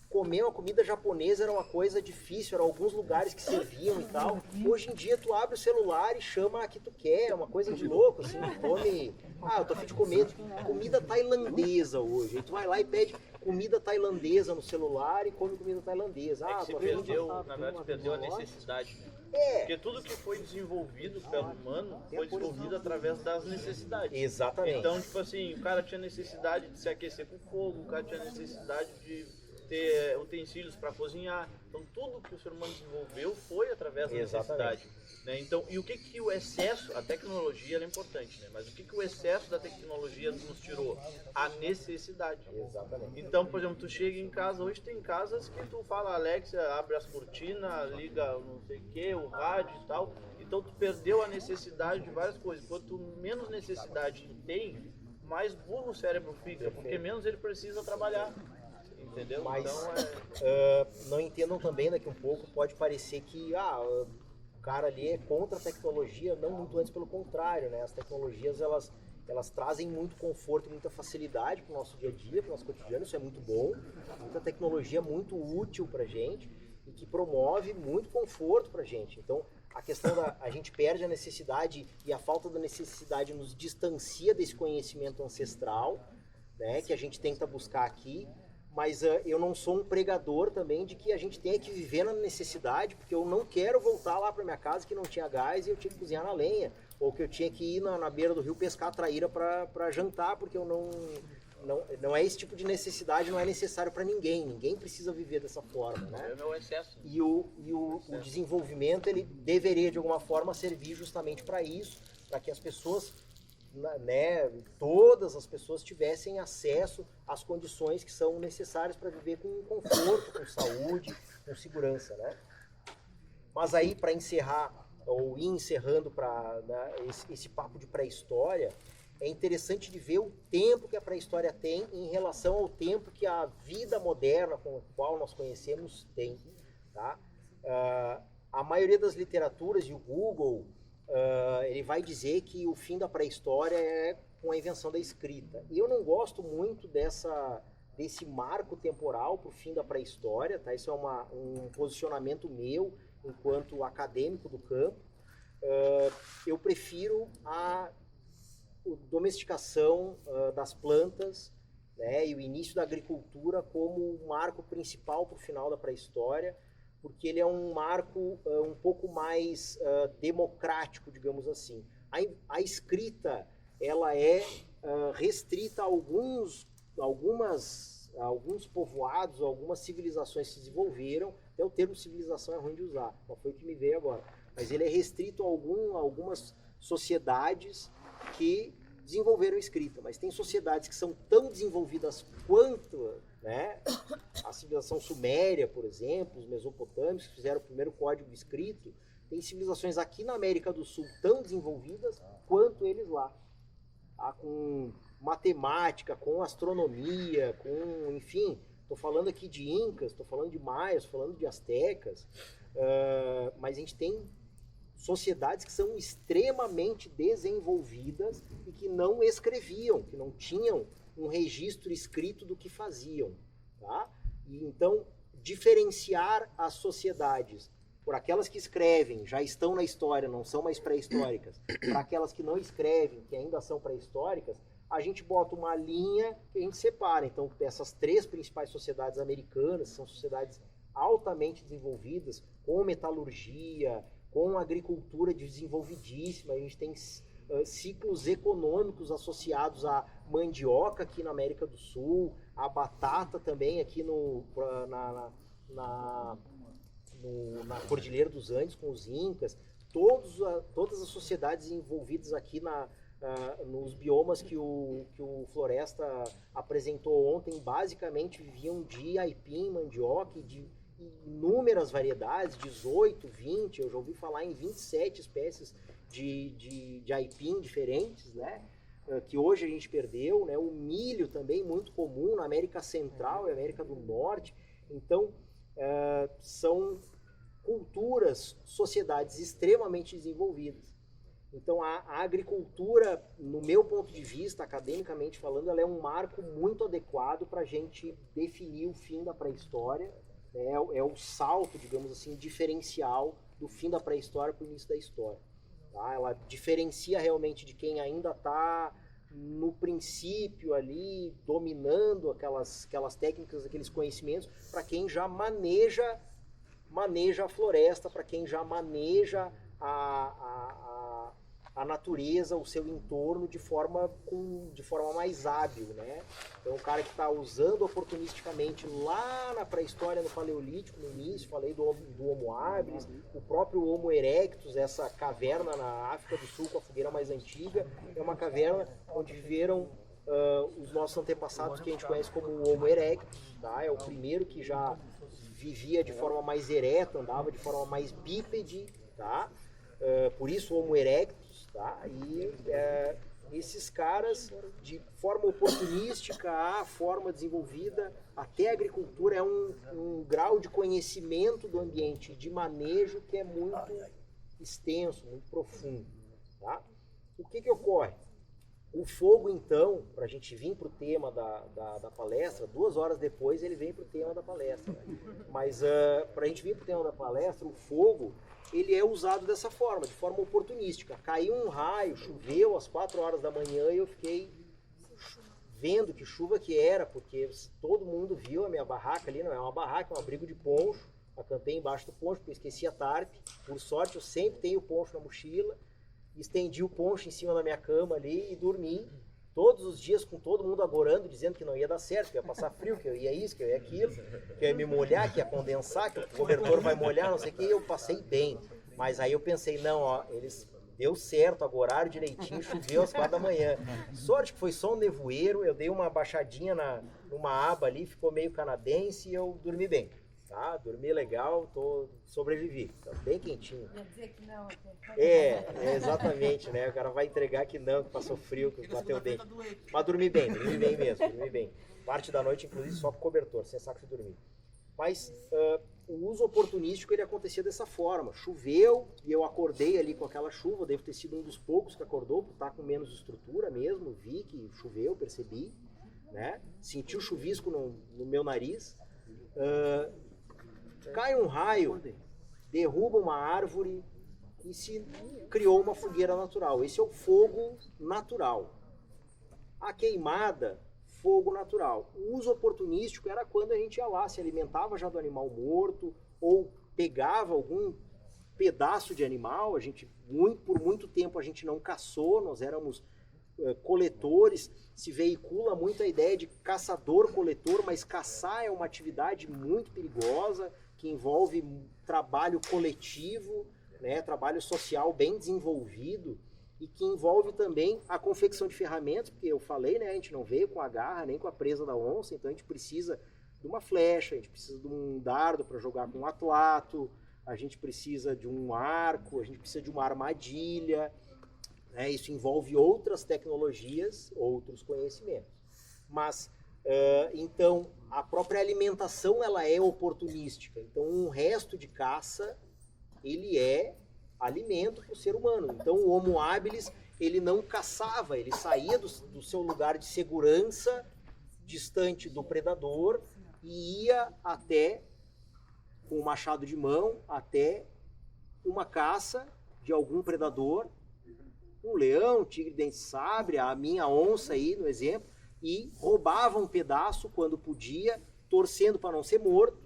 comer uma comida japonesa era uma coisa difícil, eram alguns lugares que serviam e tal. Hoje em dia tu abre o celular e chama a que tu quer, é uma coisa de louco, assim, come... eu tô a fim de comer comida tailandesa hoje. Aí tu vai lá e pede comida tailandesa no celular e come comida tailandesa. É que se tô a fim de- perdeu, na verdade, perdeu a necessidade, né? Porque tudo que foi desenvolvido pelo humano foi desenvolvido através das necessidades. Exatamente. Então, tipo assim, o cara tinha necessidade de se aquecer com fogo, o cara tinha necessidade de ter utensílios para cozinhar. Então, tudo que o ser humano desenvolveu foi através da necessidade. Né? Então, e o que o excesso, a tecnologia ela é importante, né? Mas o que o excesso da tecnologia nos tirou? A necessidade. Exatamente. Então, por exemplo, tu chega em casa, hoje tem casas que tu fala, Alexa, abre as cortinas, liga não sei o que, o rádio e tal. Então tu perdeu a necessidade de várias coisas. Quanto menos necessidade tu tem, mais burro o cérebro fica, porque menos ele precisa trabalhar. Entendeu? Mas Então, não entendam também, daqui um pouco pode parecer que o cara ali é contra a tecnologia, não muito antes, pelo contrário, né? As tecnologias elas trazem muito conforto, muita facilidade para o nosso dia a dia, para o nosso cotidiano, isso é muito bom. Muita tecnologia muito útil para a gente e que promove muito conforto para a gente. Então, a questão a gente perde a necessidade e a falta da necessidade nos distancia desse conhecimento ancestral, né? Que a gente tenta buscar aqui. Mas eu não sou um pregador também de que a gente tenha que viver na necessidade, porque eu não quero voltar lá para minha casa que não tinha gás e eu tinha que cozinhar na lenha, ou que eu tinha que ir na beira do rio pescar traíra para jantar, porque eu não é esse tipo de necessidade, não é necessário para ninguém precisa viver dessa forma, né? é o excesso. E o desenvolvimento, ele deveria de alguma forma servir justamente para isso, para que as pessoas, né, todas as pessoas tivessem acesso às condições que são necessárias para viver com conforto, com saúde, com segurança, né? Mas aí, para encerrar, ou ir encerrando esse papo de pré-história, é interessante de ver o tempo que a pré-história tem em relação ao tempo que a vida moderna, com a qual nós conhecemos, tem, tá? A maioria das literaturas e o Google, ele vai dizer que o fim da pré-história é com a invenção da escrita. E eu não gosto muito desse marco temporal para o fim da pré-história, tá? Isso é um posicionamento meu enquanto acadêmico do campo. Eu prefiro a domesticação das plantas né, e o início da agricultura como um marco principal para o final da pré-história, porque ele é um marco um pouco mais democrático, digamos assim. A escrita, ela é restrita a alguns povoados, algumas civilizações que se desenvolveram. Até o termo civilização é ruim de usar, não foi o que me veio agora. Mas ele é restrito a algumas sociedades que desenvolveram escrita. Mas tem sociedades que são tão desenvolvidas quanto, né, a civilização suméria, por exemplo, os mesopotâmicos, que fizeram o primeiro código escrito. Tem civilizações aqui na América do Sul tão desenvolvidas quanto eles lá. Tá? Com matemática, com astronomia, com, enfim, estou falando aqui de incas, estou falando de maias, estou falando de astecas, mas a gente tem sociedades que são extremamente desenvolvidas e que não escreviam, que não tinham um registro escrito do que faziam, tá? E então, diferenciar as sociedades por aquelas que escrevem, já estão na história, não são mais pré-históricas, para aquelas que não escrevem, que ainda são pré-históricas, a gente bota uma linha que a gente separa. Então, essas 3 principais sociedades americanas, são sociedades altamente desenvolvidas, com metalurgia, com agricultura desenvolvidíssima. A gente tem ciclos econômicos associados à mandioca aqui na América do Sul, a batata também aqui na Cordilheira dos Andes com os Incas. Todas as sociedades envolvidas aqui nos biomas que o Floresta apresentou ontem, basicamente viviam de aipim, mandioca e de inúmeras variedades, 18, 20, eu já ouvi falar em 27 espécies de aipim diferentes, né? Que hoje a gente perdeu, né? O milho também muito comum na América Central e América do Norte. Então, são culturas, sociedades extremamente desenvolvidas. Então, a agricultura, no meu ponto de vista, academicamente falando, ela é um marco muito adequado para a gente definir o fim da pré-história. É o salto, digamos assim, diferencial do fim da pré-história para o início da história. Tá? Ela diferencia realmente de quem ainda está no princípio ali, dominando aquelas técnicas, aqueles conhecimentos, para quem já maneja a floresta, para quem já maneja a natureza, o seu entorno de forma mais hábil, né? Então o cara que está usando oportunisticamente lá na pré-história, no Paleolítico, no início, falei do Homo habilis, o próprio Homo erectus, essa caverna na África do Sul com a fogueira mais antiga, é uma caverna onde viveram os nossos antepassados que a gente conhece como o Homo erectus, tá? É o primeiro que já vivia de forma mais ereta, andava de forma mais bípede, tá? Por isso o Homo erectus. Tá? E esses caras, de forma oportunística à forma desenvolvida, até a agricultura é um grau de conhecimento do ambiente, de manejo que é muito extenso, muito profundo. Tá? O que ocorre? O fogo, então, para a gente vir para o tema da palestra, 2 horas depois ele vem para o tema da palestra. Né? Mas para a gente vir para o tema da palestra, o fogo, ele é usado dessa forma, de forma oportunística. Caiu um raio, choveu às 4 horas da manhã e eu fiquei vendo que chuva que era, porque todo mundo viu a minha barraca ali, não é uma barraca, é um abrigo de poncho. Acampei embaixo do poncho, porque eu esqueci a tarpe. Por sorte, eu sempre tenho o poncho na mochila. Estendi o poncho em cima da minha cama ali e dormi todos os dias com todo mundo agorando, dizendo que não ia dar certo, que ia passar frio, que eu ia isso, que eu ia aquilo, que eu ia me molhar, que ia condensar, que o cobertor vai molhar, não sei o que, e eu passei bem. Mas aí eu pensei, não, ó, deu certo, agoraram direitinho, choveu às 4 da manhã. Sorte que foi só um nevoeiro, eu dei uma baixadinha numa aba ali, ficou meio canadense e eu dormi bem. Tá, dormi legal, sobrevivi, tá bem quentinho. Ia dizer que não. Exatamente, né? O cara vai entregar que não, que passou frio, que bateu o dente. Mas dormi bem mesmo, dormi bem. Parte da noite, inclusive, só com cobertor, sem saco de dormir. Mas o uso oportunístico, ele acontecia dessa forma. Choveu e eu acordei ali com aquela chuva, devo ter sido um dos poucos que acordou, por estar com menos estrutura mesmo, vi que choveu, percebi, né? Senti o chuvisco no meu nariz. Cai um raio, derruba uma árvore e se criou uma fogueira natural. Esse é o fogo natural. A queimada fogo natural. O uso oportunístico era quando a gente ia lá, se alimentava já do animal morto, ou pegava algum pedaço de animal. A gente, por muito tempo, a gente não caçou, nós éramos coletores. Se veicula muito a ideia de caçador-coletor, mas caçar é uma atividade muito perigosa, que envolve trabalho coletivo, né, trabalho social bem desenvolvido, e que envolve também a confecção de ferramentas, porque eu falei, né, a gente não veio com a garra nem com a presa da onça, então a gente precisa de uma flecha, a gente precisa de um dardo para jogar com um atlato, a gente precisa de um arco, a gente precisa de uma armadilha, né, isso envolve outras tecnologias, outros conhecimentos. Mas, então, a própria alimentação ela é oportunística, então um resto de caça ele é alimento para o ser humano. Então o Homo habilis, ele não caçava, ele saía do seu lugar de segurança, distante do predador, e ia até, com o machado de mão, até uma caça de algum predador, um leão, um tigre dente de sabre, a minha onça aí no exemplo, e roubava um pedaço quando podia, torcendo para não ser morto,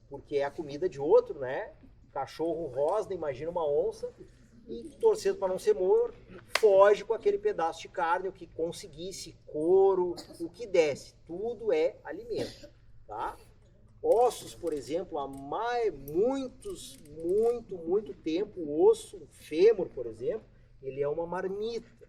porque é a comida de outro, né? Cachorro rosna, imagina uma onça, e torcendo para não ser morto, foge com aquele pedaço de carne, o que conseguisse, couro, o que desse, tudo é alimento, tá? Ossos, por exemplo, há muito tempo, o osso, o fêmur, por exemplo, ele é uma marmita.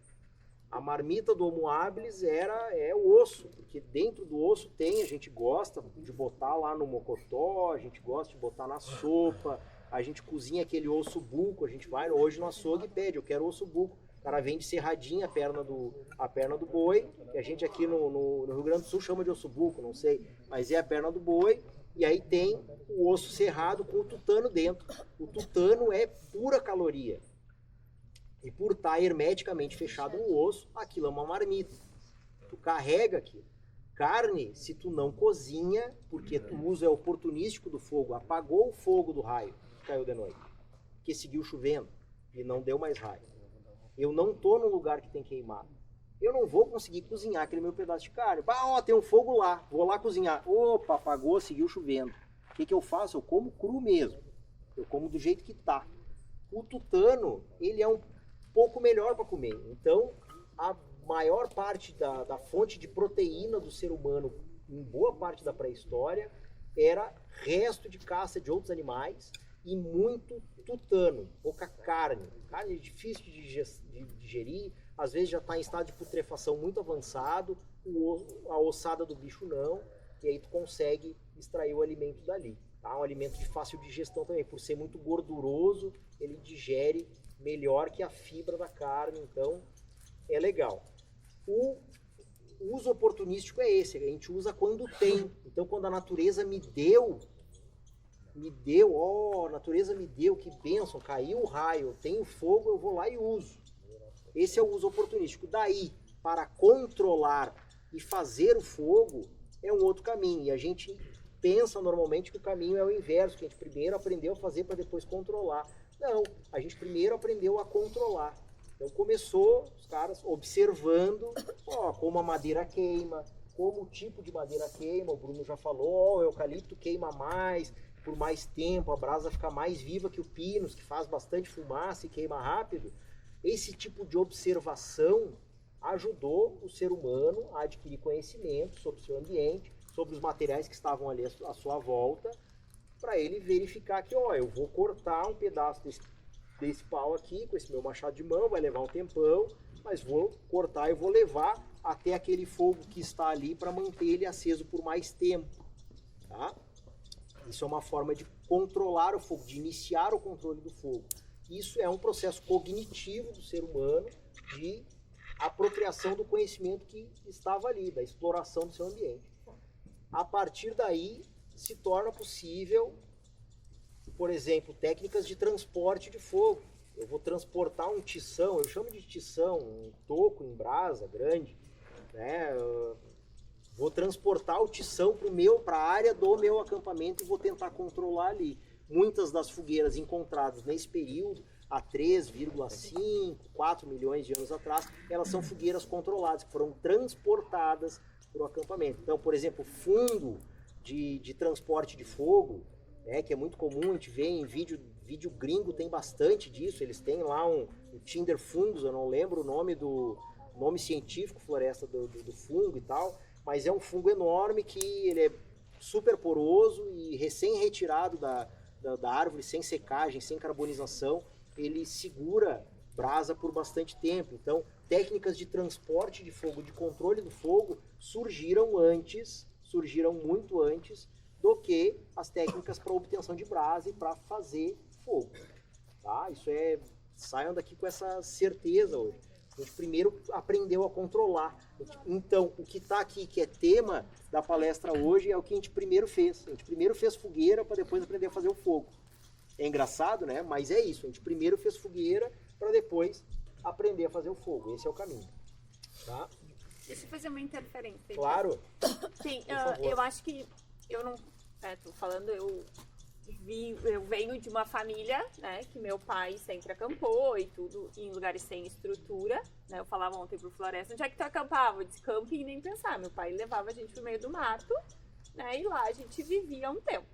A marmita do Homo habilis é o osso, porque dentro do osso tem, a gente gosta de botar lá no mocotó, a gente gosta de botar na sopa, a gente cozinha aquele osso buco, a gente vai hoje no açougue e pede, eu quero osso buco. O cara vende serradinha a perna do boi, que a gente aqui no Rio Grande do Sul chama de osso buco, não sei, mas é a perna do boi, e aí tem o osso serrado com o tutano dentro. O tutano é pura caloria. E por estar hermeticamente fechado no osso, aquilo é uma marmita. Tu carrega aquilo. Carne, se tu não cozinha, porque tu uso é oportunístico do fogo, apagou o fogo do raio que caiu de noite, porque seguiu chovendo e não deu mais raio. Eu não tô num lugar que tem queimado. Eu não vou conseguir cozinhar aquele meu pedaço de carne. Ó, tem um fogo lá, vou lá cozinhar. Opa, apagou, seguiu chovendo. O que eu faço? Eu como cru mesmo. Eu como do jeito que tá. O tutano, ele é um pouco melhor para comer. Então, a maior parte da fonte de proteína do ser humano, em boa parte da pré-história, era resto de caça de outros animais e muito tutano, pouca carne. Carne é difícil de digerir, às vezes já está em estado de putrefação muito avançado, a ossada do bicho não, e aí tu consegue extrair o alimento dali. Tá? Um alimento de fácil digestão também, por ser muito gorduroso, ele digere melhor que a fibra da carne, então é legal. O uso oportunístico é esse, a gente usa quando tem. Então quando a natureza me deu, a natureza me deu, que bênção, caiu o raio, eu tenho fogo, eu vou lá e uso. Esse é o uso oportunístico. Daí, para controlar e fazer o fogo, é um outro caminho. E a gente pensa normalmente que o caminho é o inverso, que a gente primeiro aprendeu a fazer para depois controlar. Não, a gente primeiro aprendeu a controlar. Então começou os caras observando como a madeira queima, como o tipo de madeira queima, o Bruno já falou, o eucalipto queima mais, por mais tempo, a brasa fica mais viva que o pinus, que faz bastante fumaça e queima rápido. Esse tipo de observação ajudou o ser humano a adquirir conhecimento sobre o seu ambiente, sobre os materiais que estavam ali à sua volta, para ele verificar que, eu vou cortar um pedaço desse pau aqui com esse meu machado de mão, vai levar um tempão, mas vou cortar e vou levar até aquele fogo que está ali para manter ele aceso por mais tempo. Tá? Isso é uma forma de controlar o fogo, de iniciar o controle do fogo. Isso é um processo cognitivo do ser humano de apropriação do conhecimento que estava ali, da exploração do seu ambiente. A partir daí, se torna possível, por exemplo, técnicas de transporte de fogo. Eu vou transportar um tição, eu chamo de tição, um toco em brasa grande, né? Vou transportar o tição para a área do meu acampamento e vou tentar controlar ali. Muitas das fogueiras encontradas nesse período, há 3,5, 4 milhões de anos atrás, elas são fogueiras controladas, que foram transportadas para o acampamento. Então, por exemplo, fungo de transporte de fogo, né, que é muito comum, a gente vê em vídeo gringo, tem bastante disso, eles têm lá um Tinder fungus, eu não lembro o nome científico, floresta do fungo e tal, mas é um fungo enorme que ele é super poroso e recém-retirado da árvore, sem secagem, sem carbonização, ele segura brasa por bastante tempo. Então, técnicas de transporte de fogo, de controle do fogo, surgiram muito antes do que as técnicas para obtenção de brasa e para fazer fogo. Tá? Saiam daqui com essa certeza hoje. A gente primeiro aprendeu a controlar. Então, o que está aqui, que é tema da palestra hoje, é o que a gente primeiro fez. A gente primeiro fez fogueira para depois aprender a fazer o fogo. É engraçado, né? Mas é isso. A gente primeiro fez fogueira para depois aprender a fazer o fogo. Esse é o caminho. Tá? Deixa eu fazer uma interferência. Claro. Sim, Por favor. eu acho que eu não... tô falando, eu venho de uma família, né, que meu pai sempre acampou e tudo em lugares sem estrutura, né? Eu falava ontem pro Floresta, onde é que tu acampava? Eu disse, camping, nem pensar. Meu pai levava a gente pro meio do mato, né, e lá a gente vivia um tempo.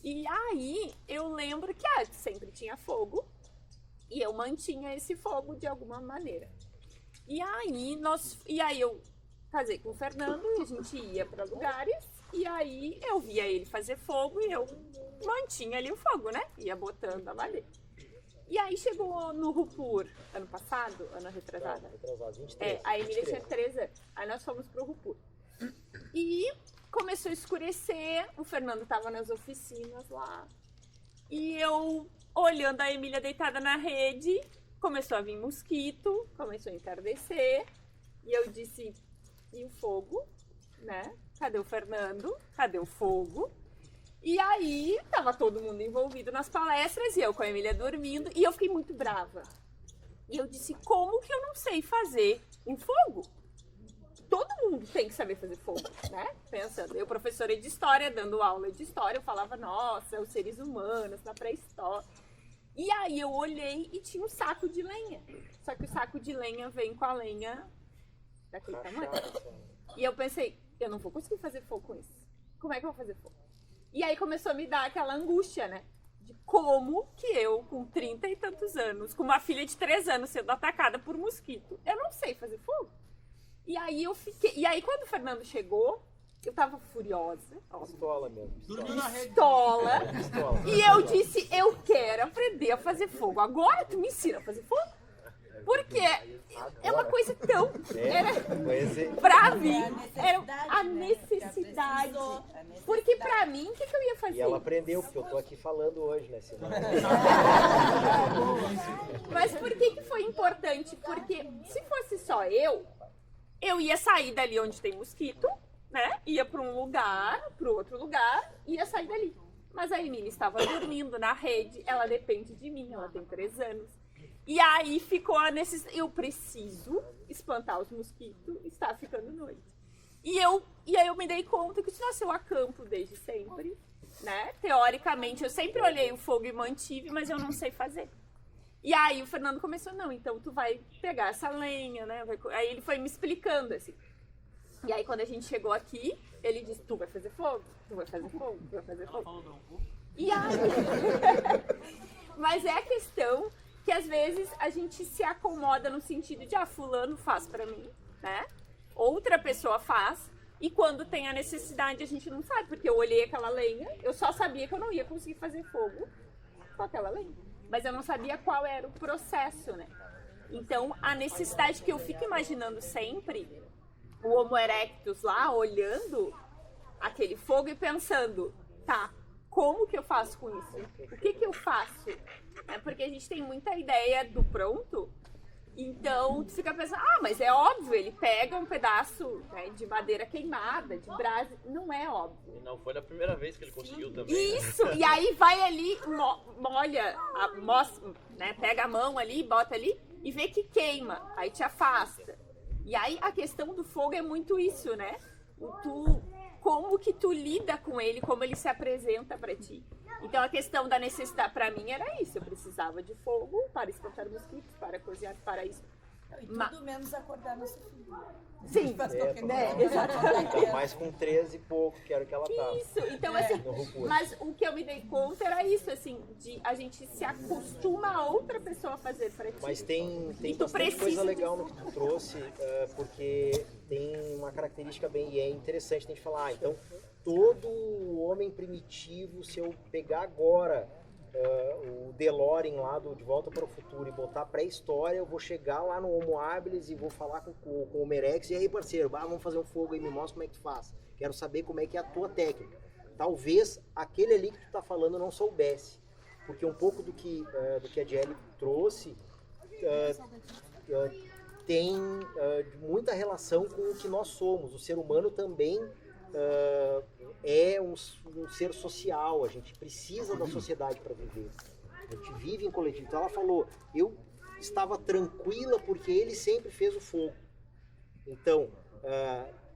E aí eu lembro que sempre tinha fogo e eu mantinha esse fogo de alguma maneira. E aí eu casei com o Fernando e a gente ia para lugares e aí eu via ele fazer fogo e eu mantinha ali o fogo, né? Ia botando a madeira. E aí chegou no Rupur, ano passado, ano retrasado. Retrasado, 23. A Emília tinha 13 anos. Aí nós fomos pro Rupur. E começou a escurecer, o Fernando tava nas oficinas lá. E eu, olhando a Emília deitada na rede, começou a vir mosquito, começou a entardecer. E eu disse, e o fogo, né? Cadê o Fernando? Cadê o fogo? E aí, tava todo mundo envolvido nas palestras, e eu com a Emília dormindo, e eu fiquei muito brava. E eu disse, como que eu não sei fazer um fogo? Todo mundo tem que saber fazer fogo, né? Pensando, eu professora de história, dando aula de história, eu falava, nossa, os seres humanos na pré-história. E aí eu olhei e tinha um saco de lenha. Só que o saco de lenha vem com a lenha daquele tamanho. E eu pensei, eu não vou conseguir fazer fogo com isso. Como é que eu vou fazer fogo? E aí começou a me dar aquela angústia, né? De como que eu, com 30 e tantos anos, com uma filha de 3 anos sendo atacada por mosquito, eu não sei fazer fogo. E aí eu fiquei... E aí quando o Fernando chegou, eu tava furiosa. Pistola mesmo. Pistola. E eu disse, eu quero aprender a fazer fogo. Agora tu me ensina a fazer fogo? Porque é uma coisa tão... Pra mim, era a necessidade. Porque pra mim, o que eu ia fazer? E ela aprendeu, porque eu tô aqui falando hoje, né? Senão... Mas por que foi importante? Porque se fosse só eu ia sair dali onde tem mosquito, né? Ia pra um lugar, pro outro lugar, ia sair dali. Mas a Emília estava dormindo na rede, ela depende de mim, ela tem 3 anos. E aí ficou a necessidade, eu preciso espantar os mosquitos, está ficando noite. E aí eu me dei conta que, nossa, eu acampo desde sempre, né? Teoricamente, eu sempre olhei o fogo e mantive, mas eu não sei fazer. E aí o Fernando começou, não, então tu vai pegar essa lenha, né? Aí ele foi me explicando, assim. E aí quando a gente chegou aqui, ele disse, tu vai fazer fogo? Tu vai fazer fogo? Tu vai fazer fogo? E aí... Mas é a questão que às vezes a gente se acomoda no sentido de, fulano faz pra mim, né? Outra pessoa faz, e quando tem a necessidade a gente não sabe, porque eu olhei aquela lenha, eu só sabia que eu não ia conseguir fazer fogo com aquela lenha, mas eu não sabia qual era o processo, né? Então a necessidade que eu fico imaginando sempre, o Homo erectus lá olhando aquele fogo e pensando, tá, como que eu faço com isso? O que eu faço? É porque a gente tem muita ideia do pronto, então tu fica pensando, mas é óbvio, ele pega um pedaço, né, de madeira queimada, de brasa, não é óbvio. E não foi a primeira vez que ele conseguiu também. Isso, né? E aí vai ali, molha, né, pega a mão ali, bota ali e vê que queima, aí te afasta. E aí a questão do fogo é muito isso, né? Como que tu lida com ele, como ele se apresenta pra ti. Então a questão da necessidade, pra mim, era isso. Eu precisava de fogo para espantar mosquitos, para cozinhar, para isso. E tudo menos acordar nosso filho. Sim, Faz qualquer né? coisa. Exatamente. Mais com 13 e pouco, que era o que ela tava. Isso, então assim, No RuPaul. mas o que eu me dei conta era isso, assim, de a gente se acostuma a outra pessoa fazer pra ti. Mas tem E tu bastante precisa coisa de legal no que tu trouxe, porque tem uma característica bem, e é interessante a gente falar, então, todo homem primitivo, se eu pegar agora o DeLorean lá do De Volta para o Futuro e botar pré-história, eu vou chegar lá no Homo habilis e vou falar com o Homo erectus, e aí, parceiro, vamos fazer um fogo aí, me mostra como é que tu faz. Quero saber como é que é a tua técnica. Talvez aquele ali que tu tá falando não soubesse, porque um pouco do que a Jelly trouxe tem muita relação com o que nós somos. O ser humano também é um ser social, a gente precisa da sociedade para viver. A gente vive em coletivo. Então ela falou, eu estava tranquila porque ele sempre fez o fogo. Então,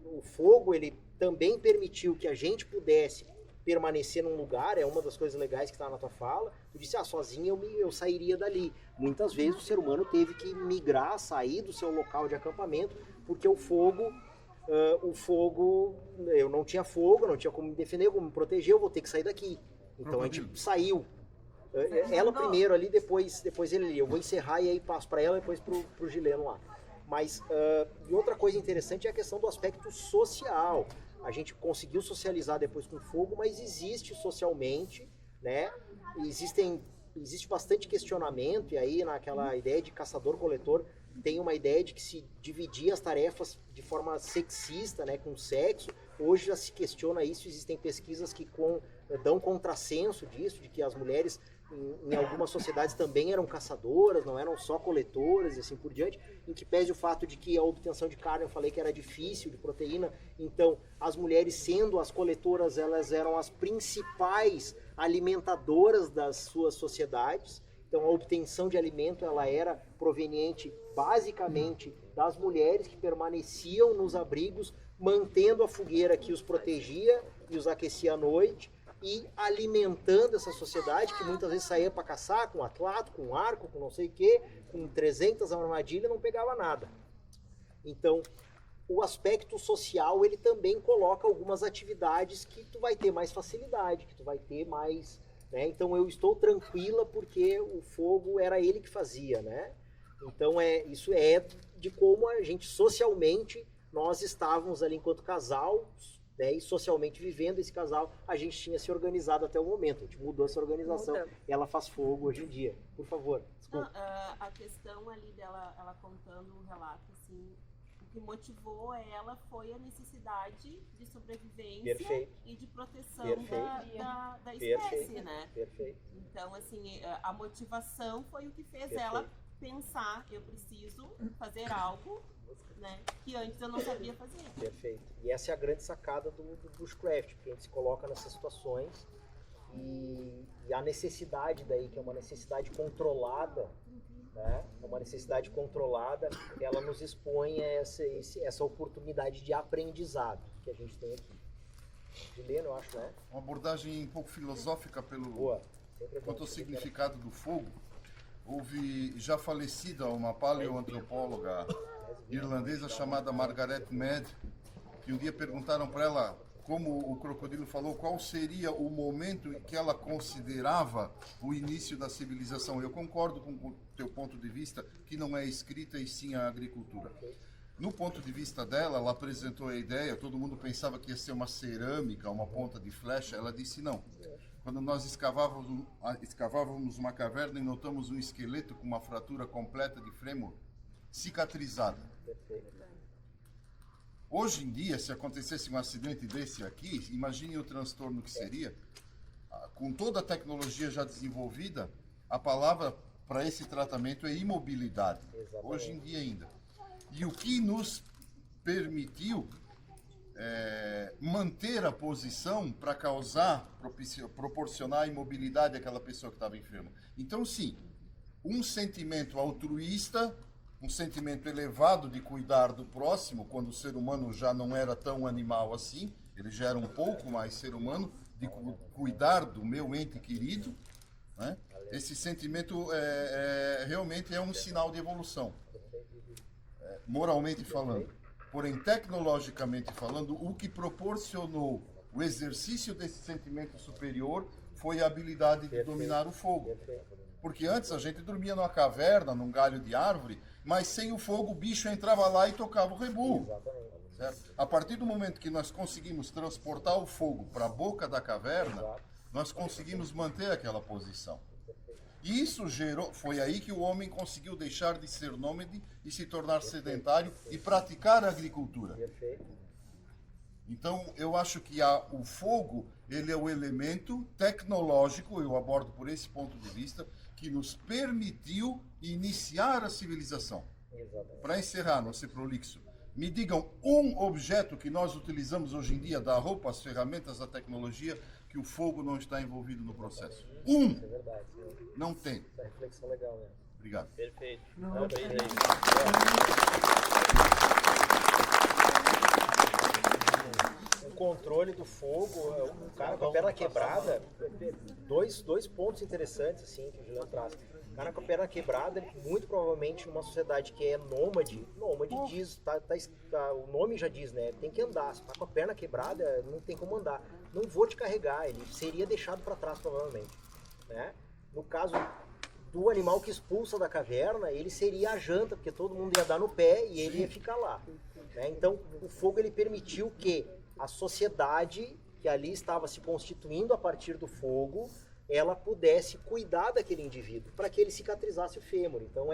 o fogo, ele também permitiu que a gente pudesse permanecer num lugar, é uma das coisas legais que está na tua fala. Tu disse, sozinho eu sairia dali. Muitas vezes o ser humano teve que migrar, sair do seu local de acampamento, porque o fogo, eu não tinha fogo, não tinha como me defender, como me proteger, eu vou ter que sair daqui. Então a gente saiu. Ela primeiro ali, depois ele ali. Eu vou encerrar e aí passo para ela, depois pro Gileno lá. Mas, e outra coisa interessante é a questão do aspecto social. A gente conseguiu socializar depois com fogo, mas existe socialmente, né? Existe bastante questionamento, e aí naquela ideia de caçador-coletor, tem uma ideia de que se dividir as tarefas de forma sexista, né, com sexo. Hoje já se questiona isso, existem pesquisas que dão contrassenso disso, de que as mulheres em algumas sociedades também eram caçadoras, não eram só coletoras e assim por diante, em que pese o fato de que a obtenção de carne, eu falei que era difícil, de proteína, então as mulheres sendo as coletoras, elas eram as principais alimentadoras das suas sociedades. Então a obtenção de alimento ela era proveniente basicamente das mulheres que permaneciam nos abrigos, mantendo a fogueira que os protegia e os aquecia à noite, e alimentando essa sociedade que muitas vezes saía para caçar com atlato, com arco, com não sei o que, com 300 armadilhas, não pegava nada. Então, o aspecto social, ele também coloca algumas atividades que tu vai ter mais facilidade, que tu vai ter mais, né? Então, eu estou tranquila porque o fogo era ele que fazia, né? Então, isso é de como a gente socialmente, nós estávamos ali enquanto casal, né, e socialmente vivendo esse casal, a gente tinha se organizado até o momento. A gente mudou essa organização. Ela faz fogo hoje em dia. Por favor, desculpa. Não, a questão ali dela, ela contando um relato, assim, o que motivou ela foi a necessidade de sobrevivência e de proteção da espécie, né? Perfeito. Então, assim, a motivação foi o que fez ela pensar, eu preciso fazer algo, né, que antes eu não sabia fazer. Perfeito. E essa é a grande sacada do bushcraft, porque a gente se coloca nessas situações e a necessidade daí, que é uma necessidade controlada, né, uma necessidade controlada, ela nos expõe a essa oportunidade de aprendizado que a gente tem aqui. Gileno, eu acho, né? Uma abordagem um pouco filosófica quanto ao significado do fogo. Houve já falecida uma paleoantropóloga irlandesa chamada Margaret Mead, que um dia perguntaram para ela, como o crocodilo falou, qual seria o momento em que ela considerava o início da civilização. Eu concordo com o teu ponto de vista, que não é escrita e sim a agricultura. No ponto de vista dela, ela apresentou a ideia, todo mundo pensava que ia ser uma cerâmica, uma ponta de flecha, ela disse não. Quando nós escavávamos uma caverna e notamos um esqueleto com uma fratura completa de fêmur, cicatrizada. Hoje em dia, se acontecesse um acidente desse aqui, imagine o transtorno que seria. Com toda a tecnologia já desenvolvida, a palavra para esse tratamento é imobilidade. Exatamente. Hoje em dia ainda. E o que nos permitiu manter a posição para proporcionar a imobilidade àquela pessoa que estava enferma. Então, sim, um sentimento altruísta, um sentimento elevado de cuidar do próximo, quando o ser humano já não era tão animal assim, ele já era um pouco mais ser humano, de cuidar do meu ente querido, né? Esse sentimento realmente é um sinal de evolução, moralmente falando. Porém, tecnologicamente falando, o que proporcionou o exercício desse sentimento superior foi a habilidade de dominar o fogo. Porque antes a gente dormia numa caverna, num galho de árvore, mas sem o fogo o bicho entrava lá e tocava o rebu. Certo? A partir do momento que nós conseguimos transportar o fogo para a boca da caverna, nós conseguimos manter aquela posição. E isso foi aí que o homem conseguiu deixar de ser nômade e se tornar sedentário e praticar a agricultura. Então, eu acho que o fogo, ele é o elemento tecnológico, eu abordo por esse ponto de vista, que nos permitiu iniciar a civilização. Para encerrar, não ser prolixo, me digam um objeto que nós utilizamos hoje em dia, da roupa, as ferramentas, a tecnologia, que o fogo não está envolvido no processo. É verdade. Não tem. Essa reflexão legal, né? Obrigado. Perfeito. O controle do fogo, o cara com a perna quebrada, dois pontos interessantes assim que o Juliano traz. O cara com a perna quebrada, muito provavelmente numa sociedade que é nômade diz, o nome já diz, né? Tem que andar. Se tá com a perna quebrada, não tem como andar. Não vou te carregar, ele seria deixado para trás provavelmente, né? No caso do animal que expulsa da caverna, ele seria a janta, porque todo mundo ia dar no pé e ele ia ficar lá, né? Então, o fogo ele permitiu que a sociedade que ali estava se constituindo a partir do fogo, ela pudesse cuidar daquele indivíduo, para que ele cicatrizasse o fêmur. Então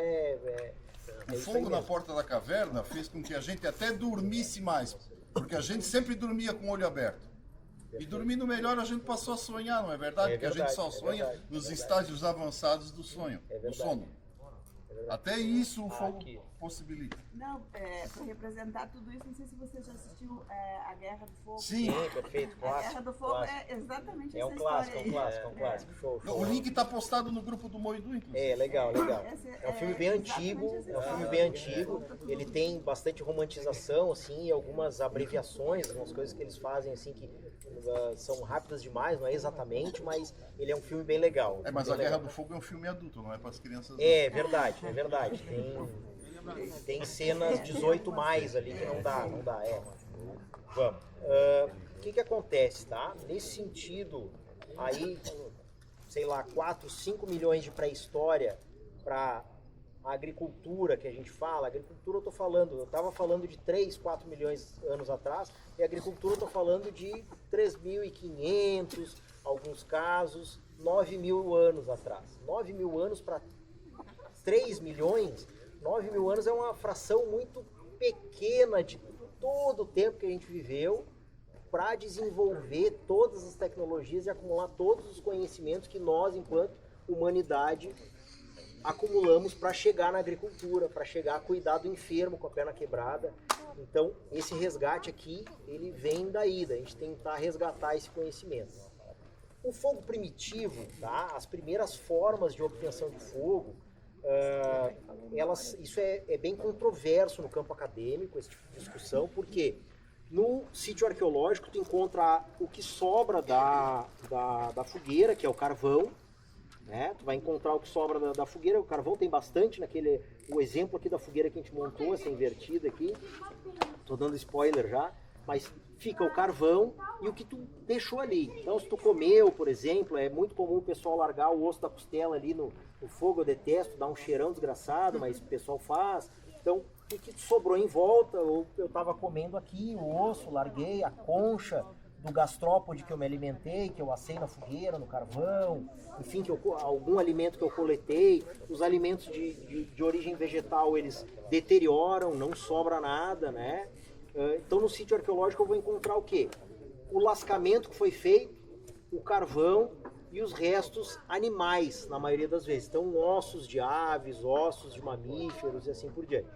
o fogo na porta da caverna fez com que a gente até dormisse mais, porque a gente sempre dormia com o olho aberto. E dormindo melhor a gente passou a sonhar, não é verdade? Porque a gente só sonha nos estágios avançados do sonho, do sono. Até isso o fogo possibilita. Não, para representar tudo isso, não sei se você já assistiu A Guerra do Fogo. Sim, perfeito, A clássico. Guerra do Fogo é exatamente É essa um clássico, história é um clássico. Show. O link está postado no grupo do Moidu, inclusive. Legal. É um filme bem antigo, ele tem bastante romantização, assim, e algumas abreviações, algumas coisas que eles fazem, assim, que são rápidas demais, não é exatamente, mas ele é um filme bem legal. Mas A Guerra do Fogo é um filme adulto, não é para as crianças. É verdade. Tem cenas 18 mais ali que não dá. Vamos. O que acontece, tá? Nesse sentido, aí, sei lá, 4, 5 milhões de pré-história para a agricultura que a gente fala. Agricultura eu estava falando de 3, 4 milhões de anos atrás, e a agricultura eu estou falando de 3.500, alguns casos, 9 mil anos atrás. 9 mil anos para 3 milhões, 9 mil anos é uma fração muito pequena de todo o tempo que a gente viveu para desenvolver todas as tecnologias e acumular todos os conhecimentos que nós, enquanto humanidade, acumulamos para chegar na agricultura, para chegar a cuidar do enfermo com a perna quebrada. Então, esse resgate aqui, ele vem daí, da gente tentar resgatar esse conhecimento. O fogo primitivo, tá? As primeiras formas de obtenção de fogo, isso é bem controverso no campo acadêmico, esse tipo de discussão, porque no sítio arqueológico tu encontra o que sobra da fogueira, que é o carvão, né? Tu vai encontrar o que sobra da fogueira, o carvão tem bastante o exemplo aqui da fogueira que a gente montou, essa invertida aqui, tô dando spoiler já, mas fica o carvão e o que tu deixou ali. Então, se tu comeu, por exemplo, é muito comum o pessoal largar o osso da costela ali no fogo, eu detesto, dá um cheirão desgraçado, mas o pessoal faz. Então, o que sobrou em volta, eu estava comendo aqui o osso, larguei a concha do gastrópode que eu me alimentei, que eu assei na fogueira, no carvão, enfim, algum alimento que eu coletei. Os alimentos de origem vegetal, eles deterioram, não sobra nada, né? Então, no sítio arqueológico eu vou encontrar o quê? O lascamento que foi feito, o carvão e os restos animais, na maioria das vezes. Então, ossos de aves, ossos de mamíferos e assim por diante.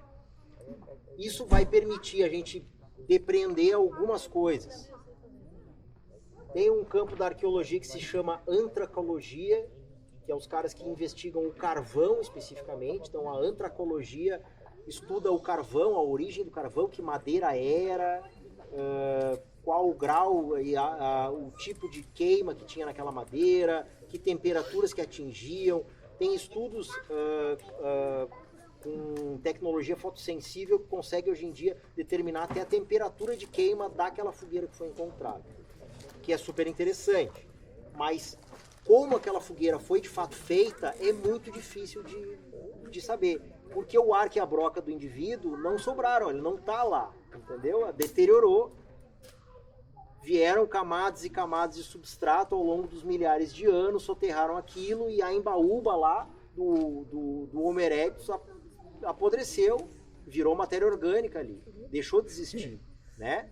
Isso vai permitir a gente depreender algumas coisas. Tem um campo da arqueologia que se chama antracologia, que é os caras que investigam o carvão especificamente. Então, a antracologia estuda o carvão, a origem do carvão, que madeira era, qual o grau e o tipo de queima que tinha naquela madeira, que temperaturas que atingiam. Tem estudos com tecnologia fotossensível que consegue hoje em dia determinar até a temperatura de queima daquela fogueira que foi encontrada, que é super interessante. Mas como aquela fogueira foi de fato feita é muito difícil de saber, porque o arco e a broca do indivíduo não sobraram, ele não está lá, entendeu? Deteriorou, vieram camadas e camadas de substrato ao longo dos milhares de anos, soterraram aquilo e a embaúba lá do Homo erectus apodreceu, virou matéria orgânica ali, deixou de existir, né?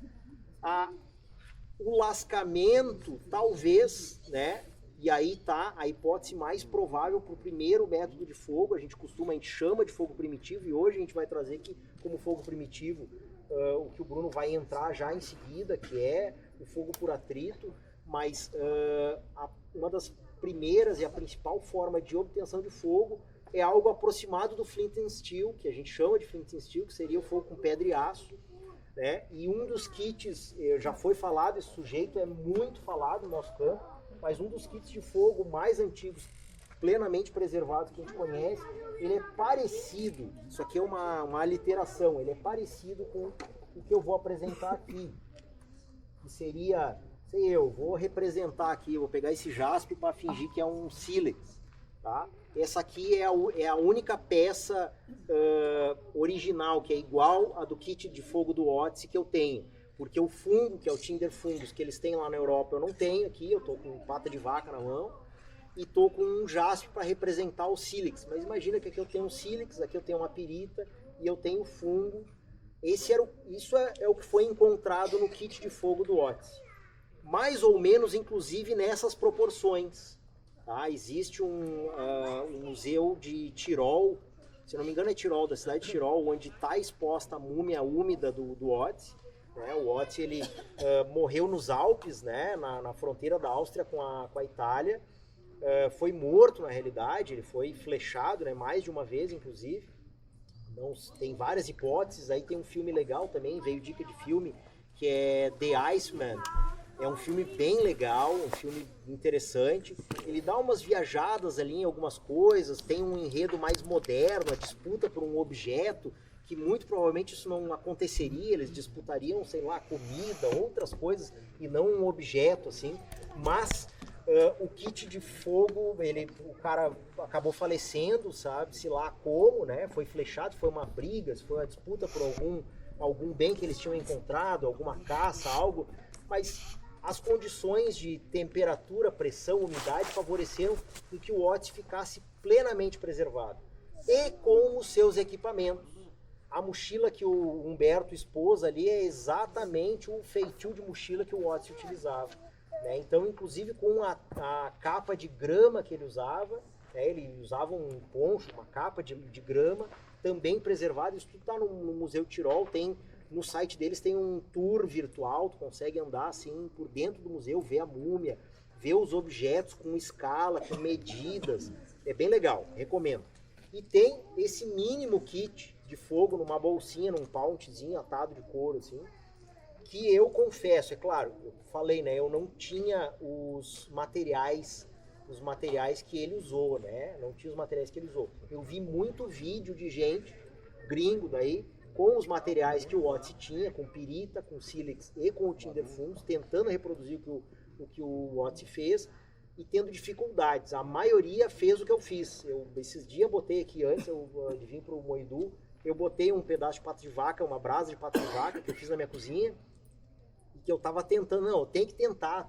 O lascamento, talvez, né? E aí tá a hipótese mais provável para o primeiro método de fogo. A gente chama de fogo primitivo, e hoje a gente vai trazer aqui como fogo primitivo o que o Bruno vai entrar já em seguida, que é o fogo por atrito. Mas uma das primeiras e a principal forma de obtenção de fogo é algo aproximado do flint and steel, que a gente chama de flint and steel, que seria o fogo com pedra e aço, né? E um dos kits, já foi falado, esse sujeito é muito falado no nosso campo, mas um dos kits de fogo mais antigos, plenamente preservados que a gente conhece, ele é parecido, isso aqui é uma aliteração, ele é parecido com o que eu vou apresentar aqui, que seria, vou representar aqui, vou pegar esse jaspe para fingir que é um sílex, tá? Essa aqui é a única peça original, que é igual a do kit de fogo do Odyssey que eu tenho. Porque o fungo, que é o Tinder Fungus, que eles têm lá na Europa, eu não tenho aqui. Eu estou com pata de vaca na mão e estou com um jaspe para representar o sílex. Mas imagina que aqui eu tenho um sílex, aqui eu tenho uma pirita e eu tenho fungo. Isso é o que foi encontrado no kit de fogo do Odyssey. Mais ou menos, inclusive, nessas proporções. Tá? Existe um museu de Tirol, se não me engano é Tirol, da cidade de Tirol, onde está exposta a múmia úmida do Odyssey. Né? O Odyssey ele morreu nos Alpes, né? na fronteira da Áustria com a Itália. Foi morto, na realidade, ele foi flechado, né? Mais de uma vez, inclusive. Então, tem várias hipóteses. Aí tem um filme legal também, veio dica de filme, que é The Iceman. É um filme bem legal, um filme interessante. Ele dá umas viajadas ali em algumas coisas, tem um enredo mais moderno, a disputa por um objeto, que muito provavelmente isso não aconteceria, eles disputariam, sei lá, comida, outras coisas, e não um objeto, assim. Mas o kit de fogo, o cara acabou falecendo, sabe-se lá como, né? Foi flechado, foi uma briga, foi uma disputa por algum bem que eles tinham encontrado, alguma caça, algo, mas as condições de temperatura, pressão, umidade favoreceram que o Odyssey ficasse plenamente preservado. E com os seus equipamentos. A mochila que o Humberto expôs ali é exatamente o feitio de mochila que o Odyssey utilizava. Né? Então, inclusive com a capa de grama que ele usava, né? Ele usava um poncho, uma capa de grama, também preservado. Isso tudo está no Museu Tirol, no site deles tem um tour virtual, tu consegue andar assim por dentro do museu, ver a múmia, ver os objetos com escala, com medidas. É bem legal, recomendo. E tem esse mínimo kit de fogo numa bolsinha, num pouchzinho atado de couro, assim, que eu confesso, é claro, eu falei, né, eu não tinha os materiais que ele usou, né, não tinha os materiais que ele usou. Eu vi muito vídeo de gente, gringo daí, com os materiais que o Odyssey tinha, com pirita, com sílex e com o Tinder Fungus, tentando reproduzir o que o Odyssey fez e tendo dificuldades. A maioria fez o que eu fiz. Esses dias botei aqui, antes de vir para o Moidu, eu botei um pedaço de pata de vaca, uma brasa de pata de vaca que eu fiz na minha cozinha e que eu estava tentando, tem que tentar,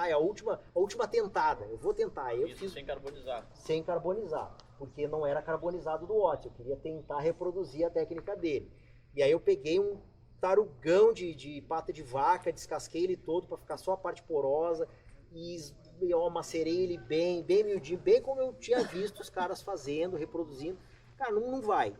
é a última tentada, eu vou tentar. Eu fiz sem carbonizar. Sem carbonizar, porque não era carbonizado do Odyssey, eu queria tentar reproduzir a técnica dele. E aí eu peguei um tarugão de pata de vaca, descasquei ele todo para ficar só a parte porosa e eu macerei ele bem miudinho, bem como eu tinha visto os caras fazendo, reproduzindo. Cara, não vai.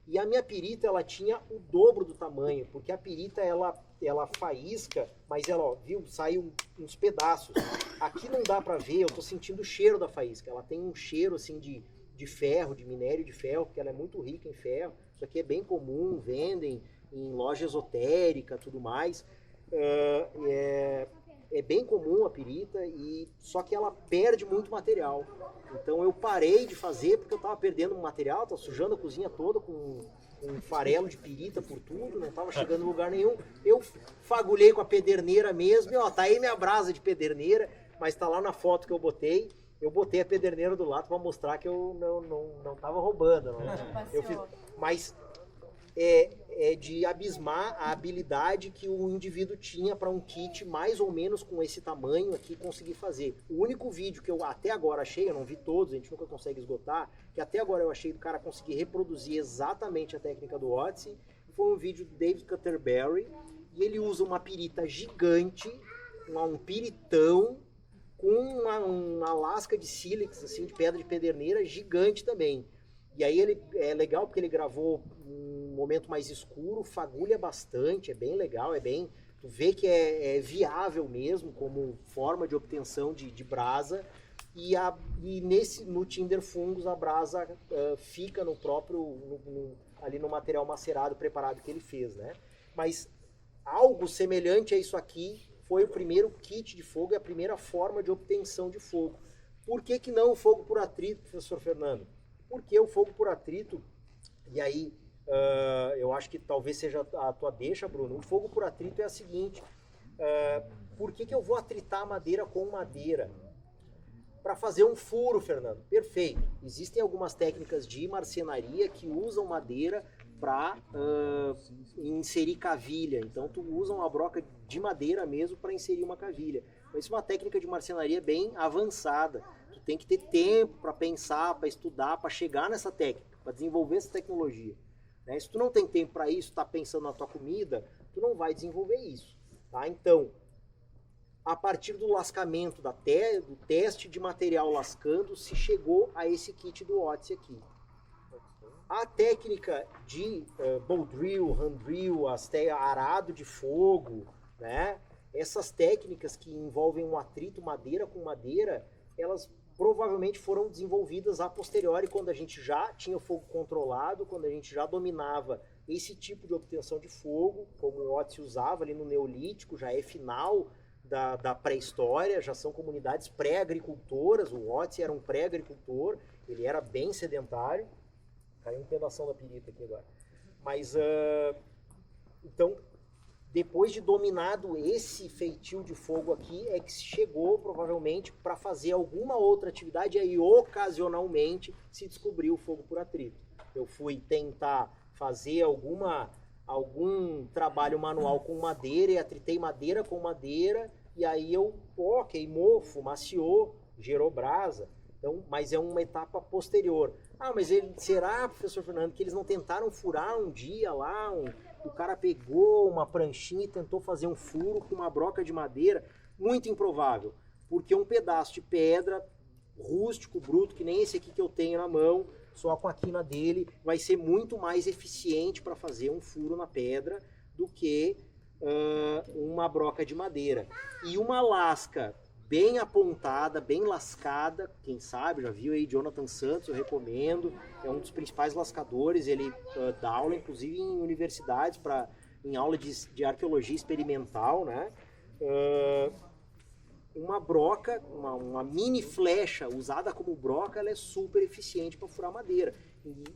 E a minha pirita, ela tinha o dobro do tamanho, porque a pirita, ela faísca, mas ela, ó, viu, saiu uns pedaços. Aqui não dá pra ver, eu tô sentindo o cheiro da faísca. Ela tem um cheiro, assim, de ferro, de minério de ferro, porque ela é muito rica em ferro. Isso aqui é bem comum, vendem em loja esotérica, tudo mais. é bem comum a pirita, só que ela perde muito material. Então eu parei de fazer porque eu estava perdendo material, estava sujando a cozinha toda com um farelo de pirita por tudo, não estava chegando em lugar nenhum. Eu fagulhei com a pederneira mesmo, e ó, tá aí minha brasa de pederneira, mas tá lá na foto que eu botei. Eu botei a pederneira do lado para mostrar que eu não tava roubando. Mas é de abismar a habilidade que o indivíduo tinha para um kit mais ou menos com esse tamanho aqui conseguir fazer. O único vídeo que eu até agora achei, eu não vi todos, a gente nunca consegue esgotar, que até agora eu achei do cara conseguir reproduzir exatamente a técnica do Odyssey, foi um vídeo do David Cutterberry, e ele usa uma pirita gigante, um piritão, com uma lasca de sílex, assim, de pedra de pederneira gigante também. E aí ele é legal porque ele gravou um momento mais escuro, fagulha bastante, é bem legal, tu vê que é viável mesmo como forma de obtenção de brasa, e no Tinder Fungus a brasa fica no próprio, ali no material macerado, preparado que ele fez, né? Mas algo semelhante a isso aqui foi o primeiro kit de fogo e a primeira forma de obtenção de fogo. Por que não o fogo por atrito, professor Fernando? Porque o fogo por atrito, e aí eu acho que talvez seja a tua deixa, Bruno, o fogo por atrito é a seguinte, por que eu vou atritar madeira com madeira? Para fazer um furo, Fernando. Perfeito. Existem algumas técnicas de marcenaria que usam madeira para inserir cavilha. Então tu usa uma broca de madeira mesmo para inserir uma cavilha. Mas isso é uma técnica de marcenaria bem avançada. Tu tem que ter tempo para pensar, para estudar, para chegar nessa técnica, para desenvolver essa tecnologia. Né? Se tu não tem tempo para isso, tá pensando na tua comida, tu não vai desenvolver isso. Tá? Então, a partir do lascamento, do teste de material lascando, se chegou a esse kit do Odyssey aqui. A técnica de bow drill, hand drill, arado de fogo, né? Essas técnicas que envolvem um atrito madeira com madeira, elas provavelmente foram desenvolvidas a posteriori, quando a gente já tinha o fogo controlado, quando a gente já dominava esse tipo de obtenção de fogo, como o Odyssey usava ali no Neolítico, já é final da pré-história, já são comunidades pré-agricultoras. O Odyssey era um pré-agricultor, ele era bem sedentário. Caiu um pedação da pirita aqui agora. Mas, então, depois de dominado esse feitio de fogo aqui, é que se chegou, provavelmente, para fazer alguma outra atividade, e aí, ocasionalmente, se descobriu o fogo por atrito. Eu fui tentar fazer algum trabalho manual com madeira, e atritei madeira com madeira, e aí queimou, fumaciou, gerou brasa. Então, mas é uma etapa posterior. Mas será, professor Fernando, que eles não tentaram furar um dia lá, o cara pegou uma pranchinha e tentou fazer um furo com uma broca de madeira? Muito improvável, porque um pedaço de pedra rústico, bruto, que nem esse aqui que eu tenho na mão, só com a quina dele, vai ser muito mais eficiente para fazer um furo na pedra do que uma broca de madeira. E uma lasca bem apontada, bem lascada, quem sabe, já viu aí Jonathan Santos, eu recomendo, é um dos principais lascadores, ele dá aula inclusive em universidades, em aula de arqueologia experimental, né? Uma broca, uma mini flecha usada como broca, ela é super eficiente para furar madeira.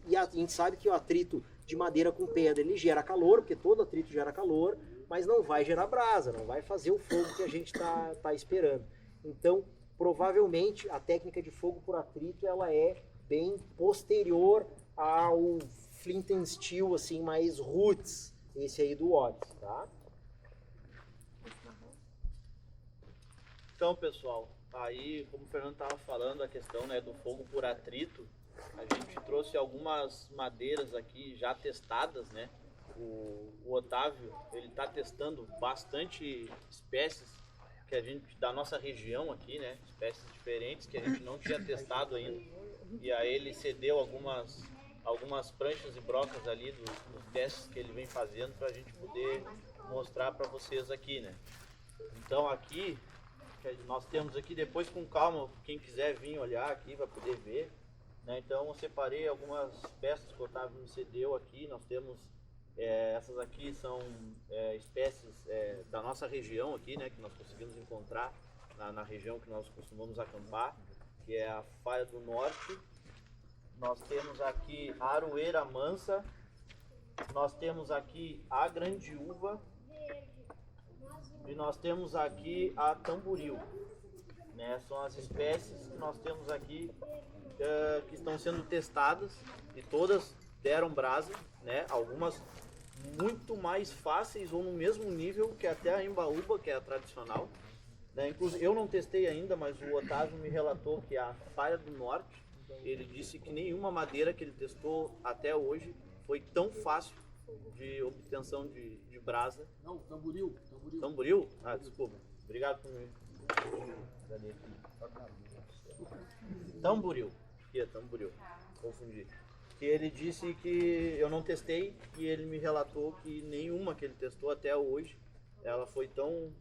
E a gente sabe que o atrito de madeira com pedra, ele gera calor, porque todo atrito gera calor, mas não vai gerar brasa, não vai fazer o fogo que a gente tá esperando. Então, provavelmente, a técnica de fogo por atrito, ela é bem posterior ao flint and steel, assim, mais roots, esse aí do Odyssey, tá? Então, pessoal, aí, como o Fernando estava falando, a questão, né, do fogo por atrito, a gente trouxe algumas madeiras aqui já testadas, né? O Otávio, ele está testando bastante espécies que a gente, da nossa região aqui, né? Espécies diferentes que a gente não tinha testado ainda. E aí ele cedeu algumas pranchas e brocas ali dos testes que ele vem fazendo para a gente poder mostrar para vocês aqui, né? Então aqui, que nós temos aqui, depois com calma, quem quiser vir olhar aqui vai poder ver, né? Então eu separei algumas peças que o Otávio me cedeu aqui. Nós temos Essas aqui são espécies da nossa região aqui, né, que nós conseguimos encontrar na região que nós costumamos acampar, que é a Faia do Norte. Nós temos aqui a aroeira mansa, nós temos aqui a grande uva e nós temos aqui a tamboril, né? São as espécies que nós temos aqui que estão sendo testadas e todas deram brasa, né? Algumas muito mais fáceis ou no mesmo nível que até a embaúba, que é a tradicional, né? Inclusive eu não testei ainda, mas o Otávio me relatou que a Faia do Norte, ele disse que nenhuma madeira que ele testou até hoje foi tão fácil de obtenção de brasa. Não, tamboril. Tamboril? Ah, desculpa. Obrigado por me... Tamboril. Que é tamboril. Confundi. Que ele disse que eu não testei e ele me relatou que nenhuma que ele testou até hoje ela foi tão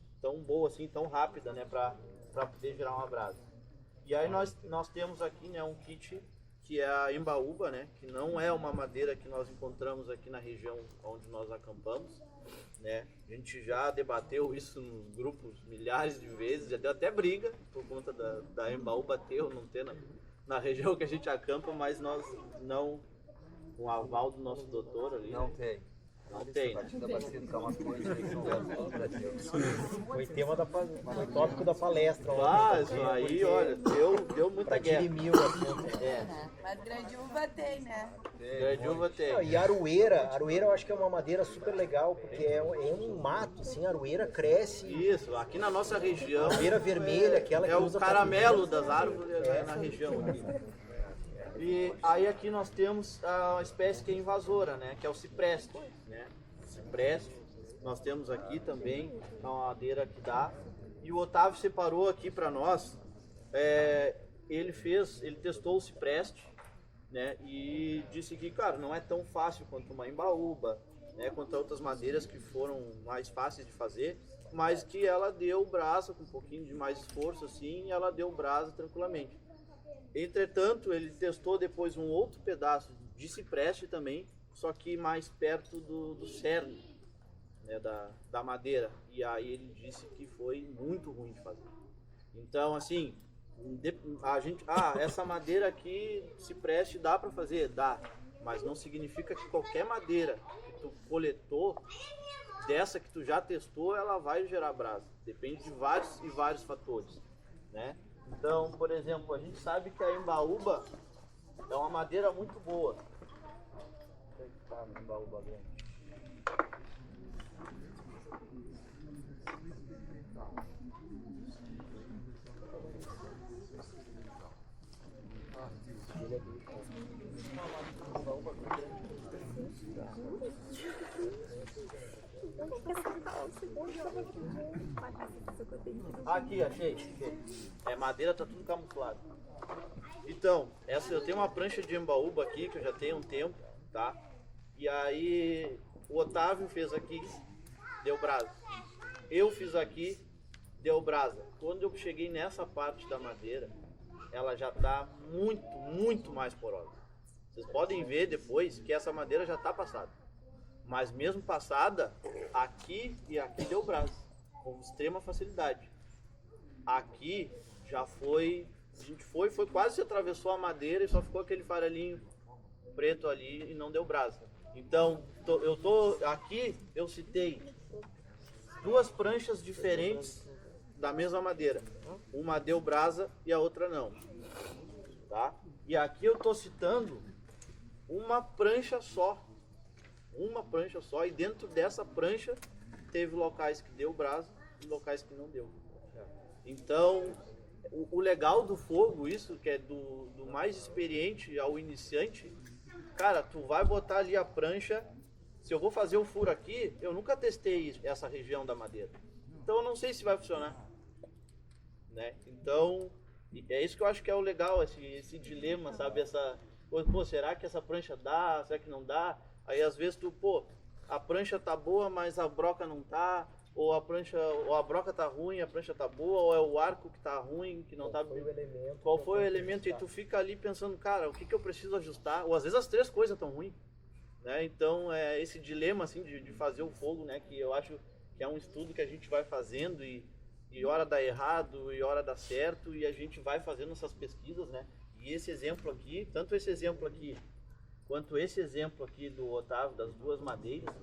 boa assim, tão rápida, né, para poder gerar uma brasa. E aí nós temos aqui, né, um kit que é a embaúba, né, que não é uma madeira que nós encontramos aqui na região onde nós acampamos, né. A gente já debateu isso nos grupos milhares de vezes, já deu até briga por conta da embaúba ter ou não ter na região que a gente acampa, mas nós não, com o aval do nosso doutor ali, não tem. Não tem, né? Foi tema foi tópico da palestra. Lá, isso aí, olha, deu muita guerra. Mas grande uva tem, né? Grande uva tem. Não, e aroeira eu acho que é uma madeira super legal, porque é um mato, assim, a aroeira cresce. Isso, aqui na nossa região. Aroeira vermelha, aquela que usa o caramelo das árvores na região aqui. E aí aqui nós temos a espécie que é invasora, né, que é o cipreste, né? Cipreste, nós temos aqui também uma madeira que dá. E o Otávio separou aqui para nós, ele testou o cipreste, né, e disse que, cara, não é tão fácil quanto uma embaúba, né, quanto outras madeiras que foram mais fáceis de fazer, mas que ela deu brasa com um pouquinho de mais esforço assim, e ela deu brasa tranquilamente. Entretanto, ele testou depois um outro pedaço de cipreste também, só que mais perto do cerne, né, da madeira. E aí ele disse que foi muito ruim de fazer. Então, assim, essa madeira aqui, cipreste, dá para fazer? Dá. Mas não significa que qualquer madeira que tu coletou, dessa que tu já testou, ela vai gerar brasa. Depende de vários e vários fatores, né? Então, por exemplo, a gente sabe que a embaúba é uma madeira muito boa. Embaúba grande. Aqui, achei. Madeira tá tudo camuflado. Então, eu tenho uma prancha de embaúba aqui, que eu já tenho um tempo, tá? E aí, o Otávio fez aqui, deu brasa. Eu fiz aqui, deu brasa. Quando eu cheguei nessa parte da madeira, ela já tá muito, muito mais porosa. Vocês podem ver depois que essa madeira já tá passada. Mas mesmo passada, aqui e aqui deu brasa, com extrema facilidade. Aqui já foi, a gente foi quase se atravessou a madeira e só ficou aquele farelinho preto ali e não deu brasa. Então, aqui eu citei duas pranchas diferentes da mesma madeira. Uma deu brasa e a outra não. Tá? E aqui eu tô citando uma prancha só. Uma prancha só, e dentro dessa prancha teve locais que deu brasa e locais que não deu. Então, o legal do fogo, isso que é do mais experiente ao iniciante, cara, tu vai botar ali a prancha. Se eu vou fazer o furo aqui, eu nunca testei essa região da madeira, então eu não sei se vai funcionar, né? Então, é isso que eu acho que é o legal, esse dilema, sabe? Será que essa prancha dá? Será que não dá? Aí às vezes a prancha tá boa, mas a broca não tá, ou a broca tá ruim, a prancha tá boa, ou é o arco que tá ruim, que não tá... Qual foi o elemento? E tu fica ali pensando, cara, o que eu preciso ajustar? Ou às vezes as três coisas estão ruins, né? Então, esse dilema assim, de fazer o fogo, né? Que eu acho que é um estudo que a gente vai fazendo e hora dá errado e hora dá certo, e a gente vai fazendo essas pesquisas, né? E esse exemplo aqui, tanto esse exemplo aqui, quanto esse exemplo aqui do Otávio, das duas madeiras,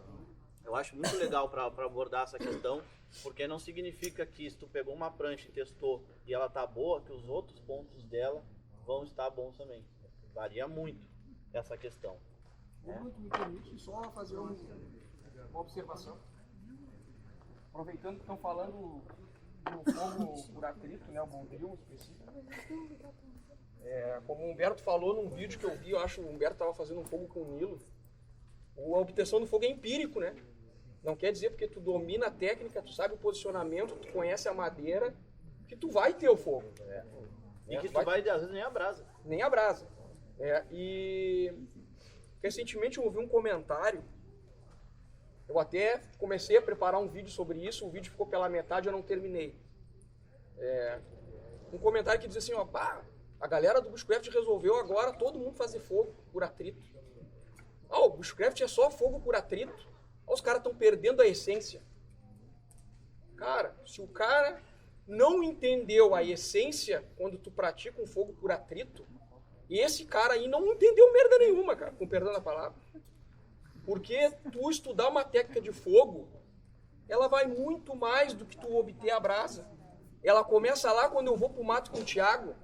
eu acho muito legal para abordar essa questão, porque não significa que se tu pegou uma prancha e testou e ela tá boa, que os outros pontos dela vão estar bons também. Varia muito essa questão. Me permite só fazer uma observação. Aproveitando que estão falando do fogo por atrito, né, o Bondril específico. Como o Humberto falou num vídeo que eu vi, eu acho que o Humberto estava fazendo um fogo com o Nilo. A obtenção do fogo é empírico, né? Não quer dizer porque tu domina a técnica, tu sabe o posicionamento, tu conhece a madeira, que tu vai ter o fogo. E que tu vai, às vezes, nem a brasa. Nem a brasa. E recentemente eu ouvi um comentário, eu até comecei a preparar um vídeo sobre isso, o vídeo ficou pela metade, eu não terminei. Um comentário que diz assim, ó, a galera do Bushcraft resolveu agora todo mundo fazer fogo por atrito. O Bushcraft é só fogo por atrito. Os caras estão perdendo a essência. Cara, se o cara não entendeu a essência quando tu pratica um fogo por atrito, esse cara aí não entendeu merda nenhuma, cara, com perdão da palavra. Porque tu estudar uma técnica de fogo, ela vai muito mais do que tu obter a brasa. Ela começa lá quando eu vou pro mato com o Thiago,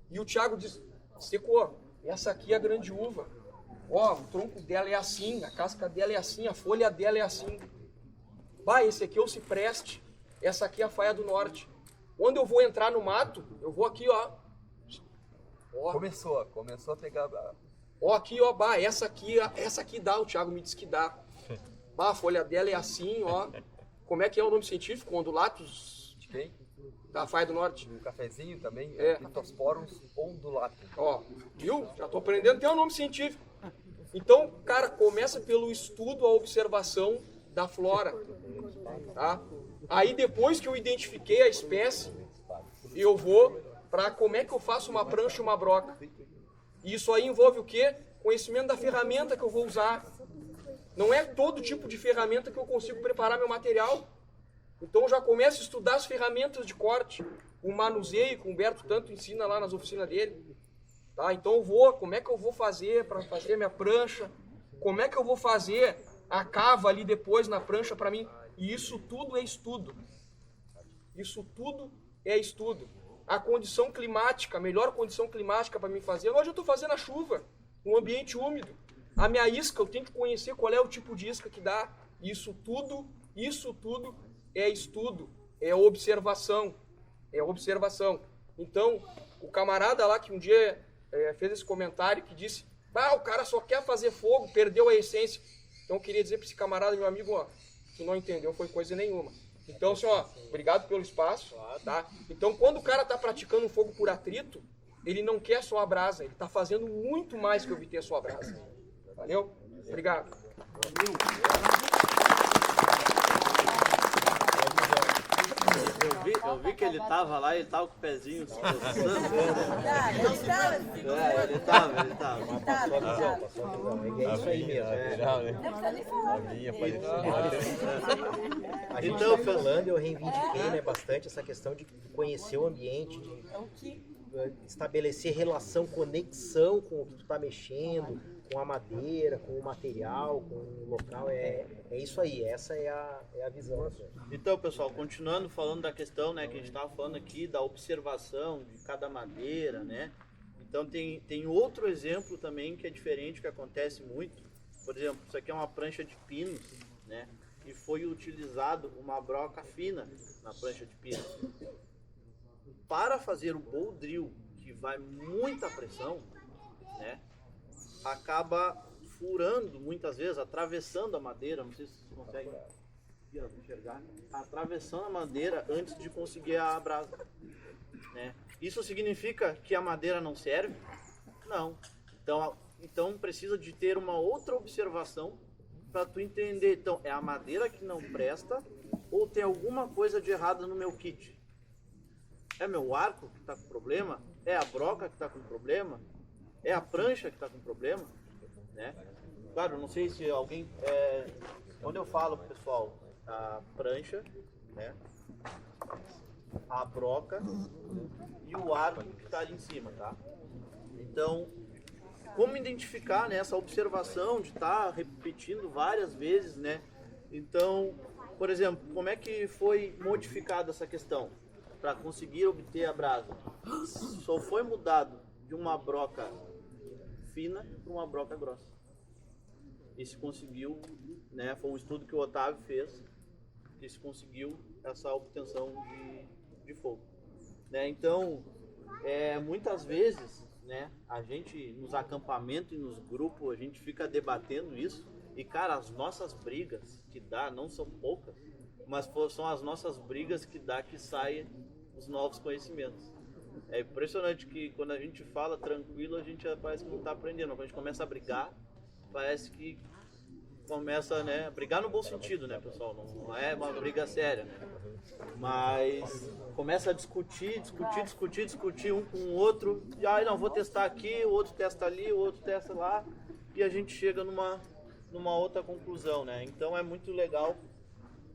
e o Thiago diz, Secô, essa aqui é a grande uva. O tronco dela é assim, a casca dela é assim, a folha dela é assim. Esse aqui é o cipreste, essa aqui é a faia do norte. Quando eu vou entrar no mato, eu vou aqui, ó. Começou a pegar... Aqui, essa aqui dá, o Thiago me disse que dá. A folha dela é assim, ó. Como é que é o nome científico? Ondulatus... De quem? Da faia do norte. Um cafezinho também, Phytosporus ondulatum. Viu? Já tô aprendendo até o nome científico. Então, cara, começa pelo estudo, a observação da flora. Tá? Aí depois que eu identifiquei a espécie, eu vou para como é que eu faço uma prancha e uma broca. E isso aí envolve o quê? Conhecimento da ferramenta que eu vou usar. Não é todo tipo de ferramenta que eu consigo preparar meu material. Então eu já começo a estudar as ferramentas de corte. O manuseio que o Humberto tanto ensina lá nas oficinas dele. Tá? Então como é que eu vou fazer para fazer minha prancha? Como é que eu vou fazer a cava ali depois na prancha para mim? E isso tudo é estudo. Isso tudo é estudo. A condição climática, a melhor condição climática para mim fazer. Hoje eu estou fazendo a chuva, um ambiente úmido. A minha isca, eu tenho que conhecer qual é o tipo de isca que dá. Isso tudo é estudo, é observação. É observação. Então, o camarada lá que um dia fez esse comentário que disse, o cara só quer fazer fogo, perdeu a essência. Então eu queria dizer para esse camarada, meu amigo, tu não entendeu, foi coisa nenhuma. Então, assim, obrigado pelo espaço, tá? Então, quando o cara está praticando um fogo por atrito, ele não quer só a brasa, ele está fazendo muito mais que obter só a brasa. Valeu? Obrigado. Eu vi que ele tava lá, ele tava com o pezinho se coçando. Ele tava. É isso aí mesmo. A gente tá falando, eu reivindiquei, né, bastante essa questão de conhecer o ambiente, de estabelecer relação, conexão com o que tu tá mexendo, com a madeira, com o material, com o local. É isso aí, essa é a visão. Então, pessoal, continuando falando da questão, né, que a gente estava falando aqui, da observação de cada madeira, né? Então tem outro exemplo também que é diferente, que acontece muito. Por exemplo, isso aqui é uma prancha de pinos, né? E foi utilizado uma broca fina na prancha de pinos. Para fazer o bowl drill, que vai muita pressão, né? Acaba furando muitas vezes, atravessando a madeira, não sei se vocês conseguem enxergar, atravessando a madeira antes de conseguir a brasa, né? Isso significa que a madeira não serve? Não. Então precisa de ter uma outra observação para tu entender, então, é a madeira que não presta ou tem alguma coisa de errado no meu kit? É meu arco que está com problema? É a broca que está com problema? É a prancha que está com problema? Né? Claro, não sei se alguém... quando eu falo pro pessoal, a prancha, né? A broca e o arco que está ali em cima, tá? Então, como identificar, né, essa observação de estar repetindo várias vezes, né? Então, por exemplo, como é que foi modificada essa questão para conseguir obter a brasa? Só foi mudado de uma broca fina para uma broca grossa. E se conseguiu, né? Foi um estudo que o Otávio fez, que se conseguiu essa obtenção de fogo, né? Então, muitas vezes, né, a gente nos acampamentos e nos grupos a gente fica debatendo isso e, cara, as nossas brigas que dá não são poucas, mas são as nossas brigas que dá que saem os novos conhecimentos. É impressionante que quando a gente fala tranquilo, a gente parece que não está aprendendo. Quando a gente começa a brigar, parece que começa, né, a brigar no bom sentido, né, pessoal? Não é uma briga séria, né? Mas começa a discutir um com o outro. E aí, não, vou testar aqui, o outro testa ali, o outro testa lá. E a gente chega numa outra conclusão, né? Então é muito legal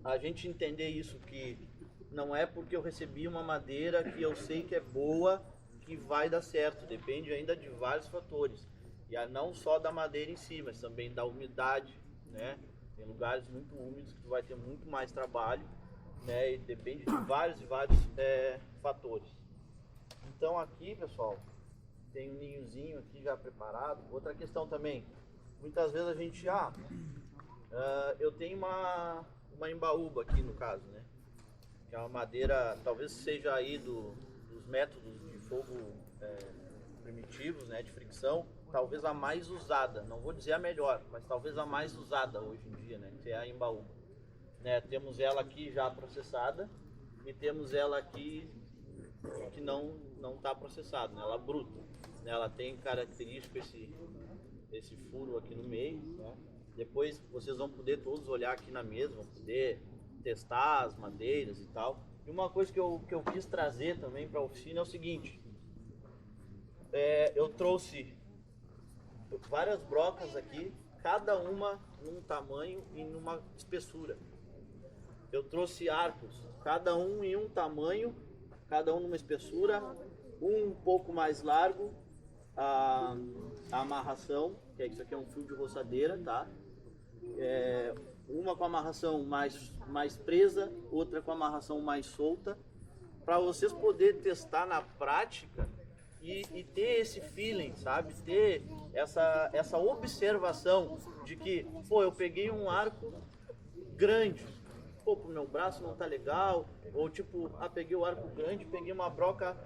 a gente entender isso, que não é porque eu recebi uma madeira que eu sei que é boa que vai dar certo. Depende ainda de vários fatores. E não só da madeira em si, mas também da umidade, né? Tem lugares muito úmidos que tu vai ter muito mais trabalho, né? E depende de vários fatores. Então aqui, pessoal, tem um ninhozinho aqui já preparado. Outra questão também, muitas vezes a gente, eu tenho uma embaúba aqui no caso, né? Que é uma madeira, talvez seja aí dos métodos de fogo primitivos, né? De fricção, talvez a mais usada, não vou dizer a melhor, mas talvez a mais usada hoje em dia, né? Que é a embaúba. Né, temos ela aqui já processada e temos ela aqui que não está processada, né, ela bruta. Né, ela tem característico esse furo aqui no meio. Né? Depois vocês vão poder todos olhar aqui na mesa, vão poder testar as madeiras e tal. E uma coisa que eu quis trazer também para a oficina é o seguinte: eu trouxe várias brocas aqui, cada uma num tamanho e numa espessura. Eu trouxe arcos, cada um em um tamanho, cada um numa espessura, um pouco mais largo, a amarração, que isso aqui é um fio de roçadeira, tá? Uma com a amarração mais presa, outra com a amarração mais solta, para vocês poderem testar na prática e ter esse feeling, sabe? Ter essa observação de que, pô, eu peguei um arco grande, pô, pro meu braço não tá legal, ou tipo, peguei o arco grande, peguei uma broca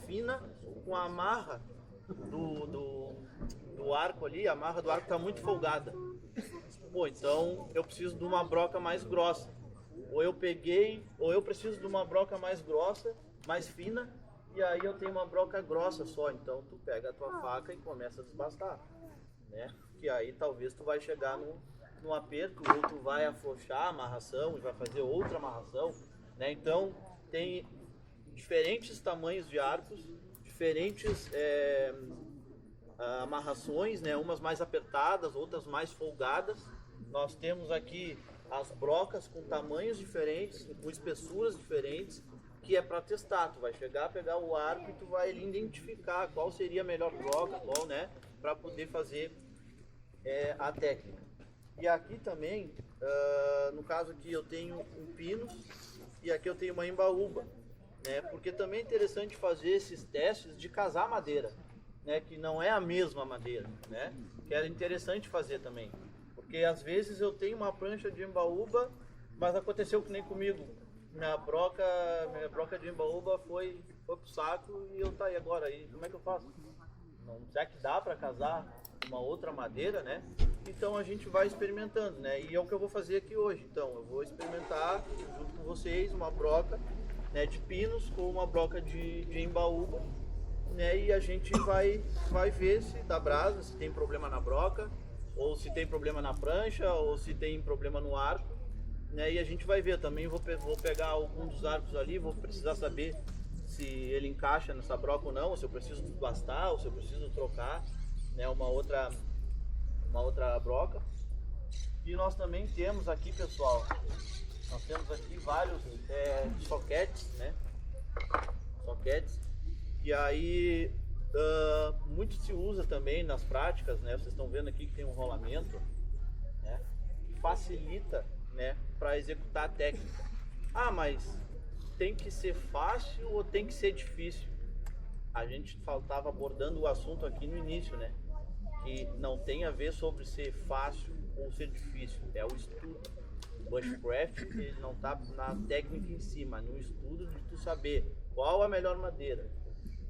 fina com a amarra do arco ali, a amarra do arco tá muito folgada. Pô, então eu preciso de uma broca mais grossa. Ou eu preciso de uma broca mais grossa, mais fina, e aí eu tenho uma broca grossa só. Então tu pega a tua faca e começa a desbastar, né? Que aí talvez tu vai chegar num aperto, ou tu vai afrouxar a amarração e vai fazer outra amarração, né? Então tem diferentes tamanhos de arcos, diferentes amarrações, né? Umas mais apertadas, outras mais folgadas. Nós temos aqui as brocas com tamanhos diferentes, com espessuras diferentes, que é para testar. Tu vai chegar, pegar o arco e tu vai identificar qual seria a melhor broca, qual, né? Para poder fazer a técnica. E aqui também, no caso aqui eu tenho um pinus e aqui eu tenho uma embaúba, né? Porque também é interessante fazer esses testes de casar madeira, né? Que não é a mesma madeira, né? Que é interessante fazer também. Porque às vezes eu tenho uma prancha de embaúba, mas aconteceu que nem comigo. Minha broca de embaúba foi pro saco e eu tá aí agora. E como é que eu faço? Não, será que dá para casar uma outra madeira, né? Então a gente vai experimentando, né? E é o que eu vou fazer aqui hoje. Então eu vou experimentar junto com vocês uma broca, né, de pinos com uma broca de embaúba, né? E a gente vai ver se dá brasa, se tem problema na broca, ou se tem problema na prancha, ou se tem problema no arco, né? E a gente vai ver também. Vou pegar algum dos arcos ali, vou precisar saber se ele encaixa nessa broca ou não, ou se eu preciso desbastar, ou se eu preciso trocar, né, uma outra broca. E nós também temos aqui, pessoal, nós temos aqui vários soquetes, né? Soquetes. E aí muito se usa também nas práticas, né? Vocês estão vendo aqui que tem um rolamento, né? Facilita, né, para executar a técnica. Ah, mas tem que ser fácil ou tem que ser difícil? A gente estava abordando o assunto aqui no início, né? Que não tem a ver sobre ser fácil ou ser difícil, é o estudo. O bushcraft, ele não está na técnica em si, mas no estudo de tu saber qual a melhor madeira,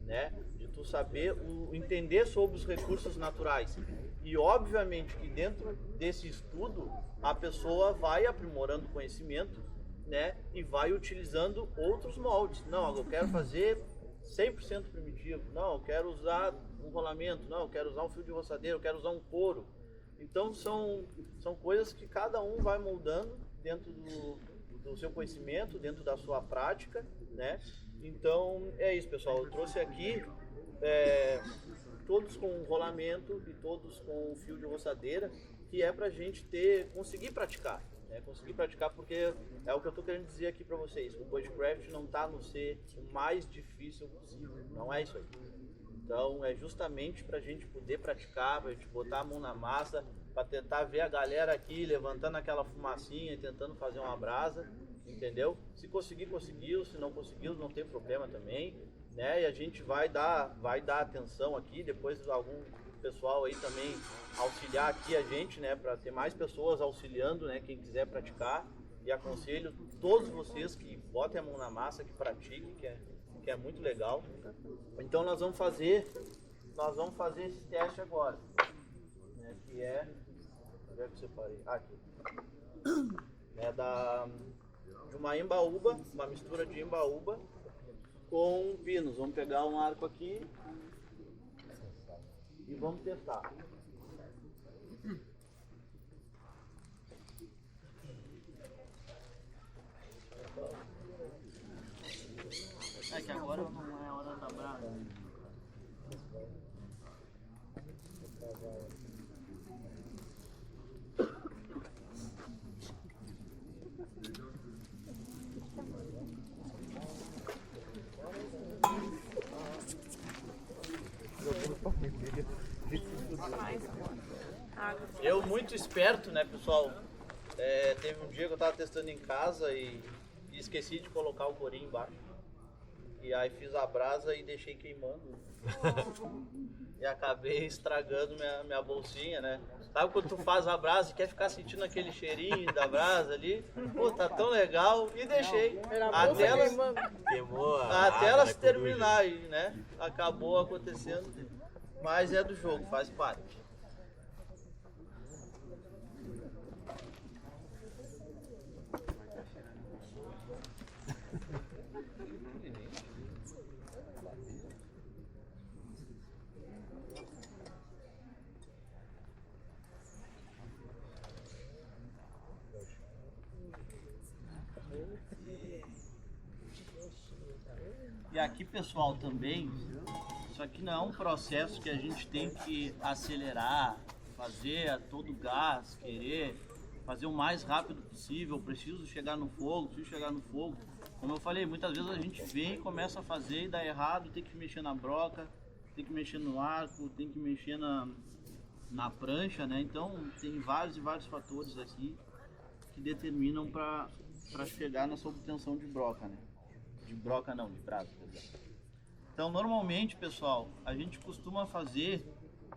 né? De tu saber entender sobre os recursos naturais. E obviamente que dentro desse estudo a pessoa vai aprimorando conhecimento, né? E vai utilizando outros moldes. Não, eu quero fazer 100% primitivo. Não, eu quero usar um rolamento. Não, eu quero usar um fio de roçadeira. Eu quero usar um couro. Então são coisas que cada um vai moldando dentro do seu conhecimento, dentro da sua prática, né? Então é isso, pessoal. Eu trouxe aqui todos com rolamento e todos com fio de roçadeira, que é pra gente conseguir praticar, né? Conseguir praticar, porque é o que eu tô querendo dizer aqui pra vocês. O bushcraft não tá no ser o mais difícil possível, não é isso aí. Então é justamente pra gente poder praticar, pra gente botar a mão na massa, pra tentar ver a galera aqui levantando aquela fumacinha e tentando fazer uma brasa, entendeu? Se conseguir, conseguiu, se não conseguiu, não tem problema também, né? E a gente vai dar atenção aqui, depois algum pessoal aí também auxiliar aqui a gente, né? Para ter mais pessoas auxiliando, né? Quem quiser praticar. E aconselho todos vocês que botem a mão na massa, que pratiquem, que é muito legal. Então nós vamos fazer esse teste agora, né? Que é, onde é que eu separei? Aqui. É de uma embaúba, uma mistura de embaúba com pinos. Vamos pegar um arco aqui e vamos testar. É que agora não é hora da brasa. Eu muito esperto, né, pessoal? Teve um dia que eu tava testando em casa e esqueci de colocar o corinho embaixo. E aí fiz a brasa e deixei queimando. E acabei estragando minha bolsinha, né? Sabe quando tu faz a brasa e quer ficar sentindo aquele cheirinho da brasa ali? Pô, tá tão legal. E deixei. Até ela se terminar, e, né? Acabou acontecendo. Mas é do jogo, faz parte. E aqui, pessoal, também, isso aqui não é um processo que a gente tem que acelerar, fazer a todo gás, querer fazer o mais rápido possível, preciso chegar no fogo, Como eu falei, muitas vezes a gente vem e começa a fazer e dá errado, tem que mexer na broca, tem que mexer no arco, tem que mexer na prancha, né? Então tem vários e vários fatores aqui que determinam para chegar nessa obtenção de broca, né? De broca não, de brasa, quer dizer. Então normalmente, pessoal, a gente costuma fazer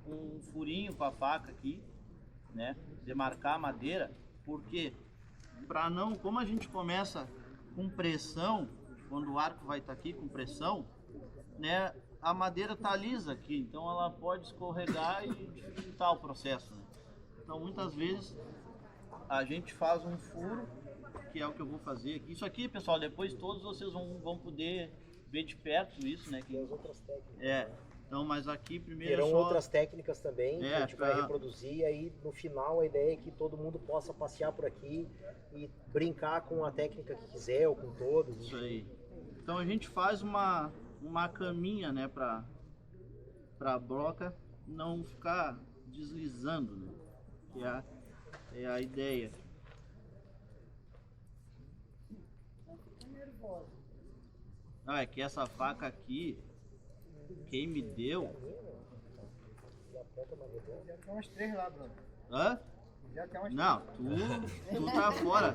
um furinho com a faca aqui, né? Demarcar a madeira, porque para não, como a gente começa com pressão, quando o arco vai estar aqui com pressão, né? A madeira tá lisa aqui, então ela pode escorregar e dificultar o processo, né? Então muitas vezes a gente faz um furo, que é o que eu vou fazer aqui. Isso aqui, pessoal, depois todos vocês vão poder ver de perto isso, né? E as outras técnicas. Então, mas aqui primeiro terão outras técnicas também que a gente vai reproduzir, e aí no final a ideia é que todo mundo possa passear por aqui e brincar com a técnica que quiser ou com todos. Isso aí. Então a gente faz uma caminha, né, pra broca não ficar deslizando, né? que é a ideia. Ah, é que essa faca aqui, quem me deu... Já tem umas 3 lá, Bruno. Hã? Já tem umas Não, tu tá fora.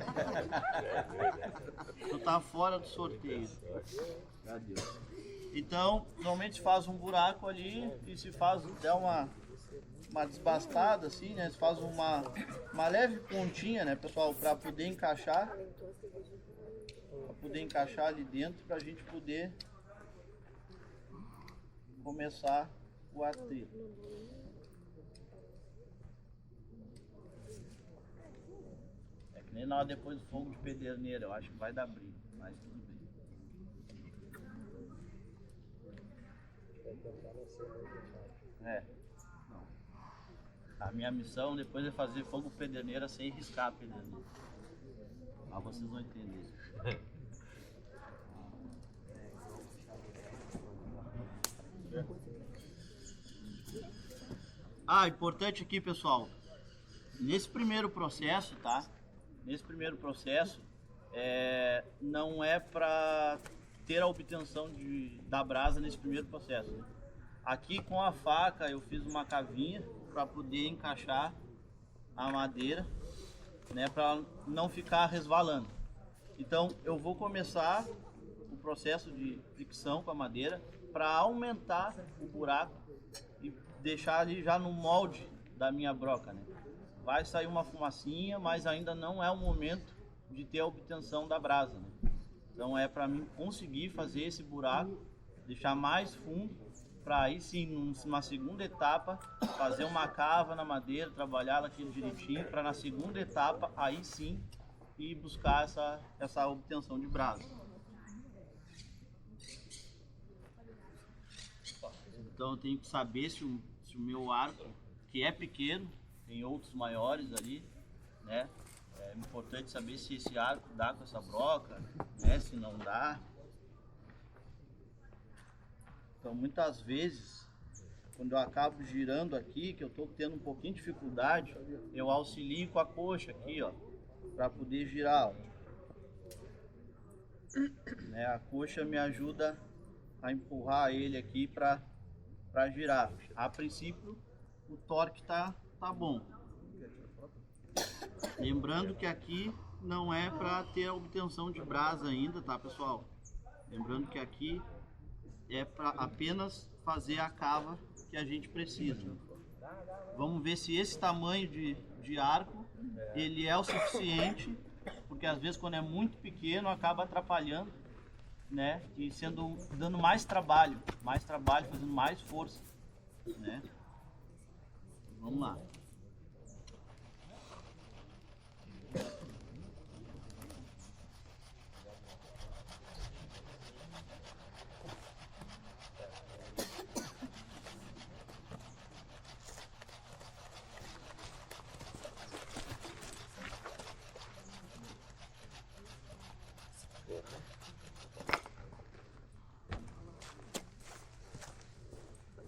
Tu tá fora do sorteio. Cadê? Então, normalmente se faz um buraco ali e se faz até uma desbastada assim, né? Se faz uma leve pontinha, né, pessoal, para poder encaixar. Pra poder encaixar ali dentro, pra gente poder começar o atrito. Nem na hora depois do fogo de pederneira, eu acho que vai dar briga, mas tudo bem. É. A minha missão depois é fazer fogo de pederneira sem riscar a pederneira. Mas vocês vão entender. Ah, importante aqui, pessoal. Nesse primeiro processo, tá? Nesse primeiro processo, não é para ter a obtenção da brasa nesse primeiro processo. Né? Aqui com a faca eu fiz uma cavinha para poder encaixar a madeira, né, para não ficar resvalando. Então eu vou começar o processo de fricção com a madeira para aumentar o buraco e deixar ali já no molde da minha broca, né? Vai sair uma fumacinha, mas ainda não é o momento de ter a obtenção da brasa, né? Então é para mim conseguir fazer esse buraco, deixar mais fundo, para aí sim, numa segunda etapa, fazer uma cava na madeira, trabalhar daquele direitinho, para na segunda etapa, aí sim, ir buscar essa obtenção de brasa. Então eu tenho que saber se o meu arco, que é pequeno, tem outros maiores ali, né? É importante saber se esse arco dá com essa broca, né? Se não dá. Então muitas vezes, quando eu acabo girando aqui, que eu estou tendo um pouquinho de dificuldade, eu auxilio com a coxa aqui, ó, para poder girar, ó. Né? A coxa me ajuda a empurrar ele aqui para girar. A princípio, o torque tá bom. Lembrando que aqui não é para ter a obtenção de brasa ainda, tá, pessoal? Lembrando que aqui é para apenas fazer a cava que a gente precisa. Vamos ver se esse tamanho de arco ele é o suficiente, porque às vezes quando é muito pequeno acaba atrapalhando, né? E dando mais trabalho, fazendo mais força, né? Vamos lá.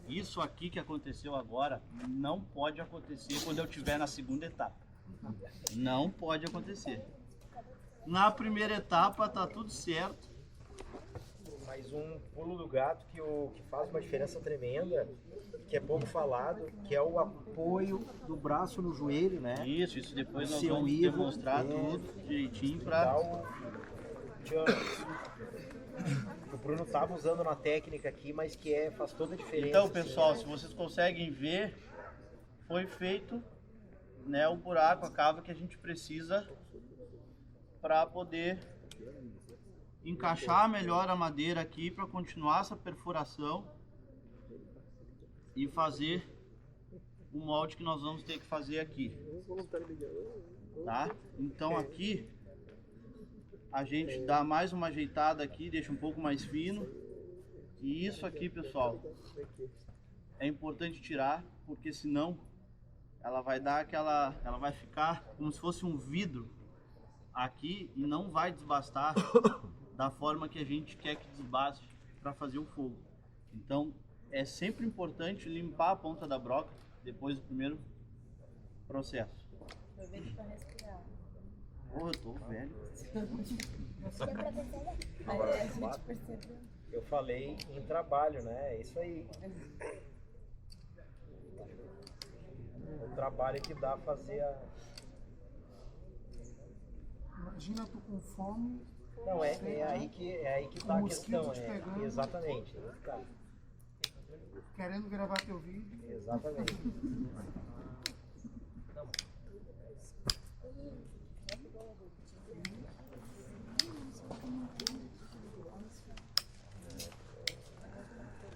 Isso aqui que aconteceu agora não pode acontecer quando eu estiver na segunda etapa. Não pode acontecer. Na primeira etapa tá tudo certo. Mais um pulo do gato que faz uma diferença tremenda, que é pouco falado, que é o apoio do braço no joelho, né? Isso depois nós vamos demonstrar tudo direitinho para... O Bruno estava usando uma técnica aqui, mas que faz toda a diferença. Então, pessoal, assim, se vocês conseguem ver, foi feito, né, o buraco, a cava que a gente precisa para poder encaixar melhor a madeira aqui para continuar essa perfuração e fazer o molde que nós vamos ter que fazer aqui, tá? Então aqui a gente dá mais uma ajeitada aqui, deixa um pouco mais fino. E isso aqui, pessoal, é importante tirar, porque senão ela vai ela vai ficar como se fosse um vidro aqui e não vai desbastar da forma que a gente quer que desbaste para fazer o fogo. Então é sempre importante limpar a ponta da broca depois do primeiro processo. Aproveite para respirar. Oh, eu tô velho. Aí a gente percebeu. Eu falei em trabalho, né? É isso aí. O trabalho que dá a fazer a... Imagina tu com fome. Não, é aí que tá a questão. te pegando. Exatamente. Tá. Querendo gravar teu vídeo. Exatamente.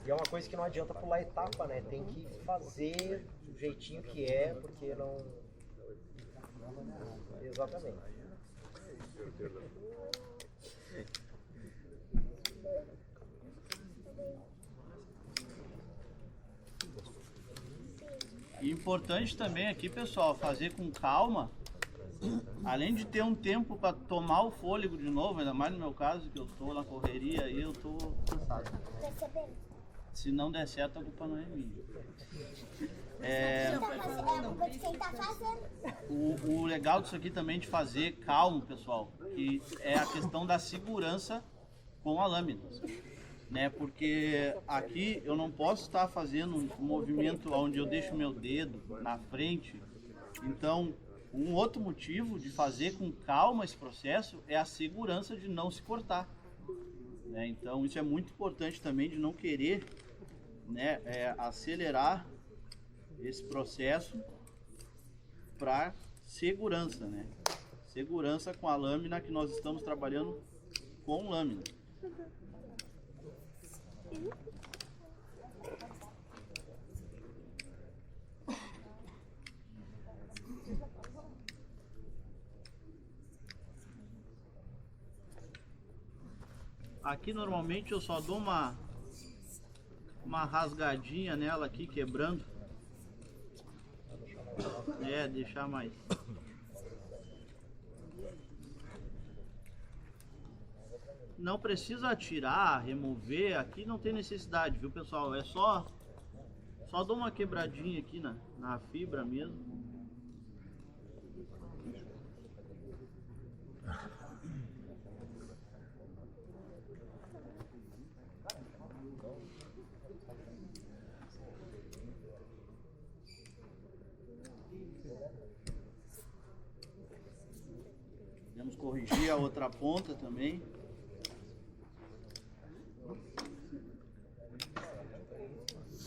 E é uma coisa que não adianta pular etapa, né? Tem que fazer do jeitinho que é, porque não... Exatamente. E importante também aqui, pessoal, fazer com calma. Além de ter um tempo para tomar o fôlego de novo, ainda mais no meu caso, que eu estou na correria e eu estou cansado. Se não der certo, a culpa não é minha. O legal disso aqui também de fazer calmo, pessoal, que é a questão da segurança com a lâmina, né? Porque aqui eu não posso estar fazendo um movimento onde eu deixo meu dedo na frente. Então, um outro motivo de fazer com calma esse processo é a segurança de não se cortar, né? Então, isso é muito importante também, de não querer, né, acelerar esse processo para segurança, né? Segurança com a lâmina, que nós estamos trabalhando com lâmina. Aqui normalmente eu só dou uma rasgadinha nela aqui, quebrando. Deixar mais. Não precisa atirar, remover, aqui não tem necessidade, viu, pessoal? É só dou uma quebradinha aqui na fibra mesmo. Podemos corrigir a outra ponta também.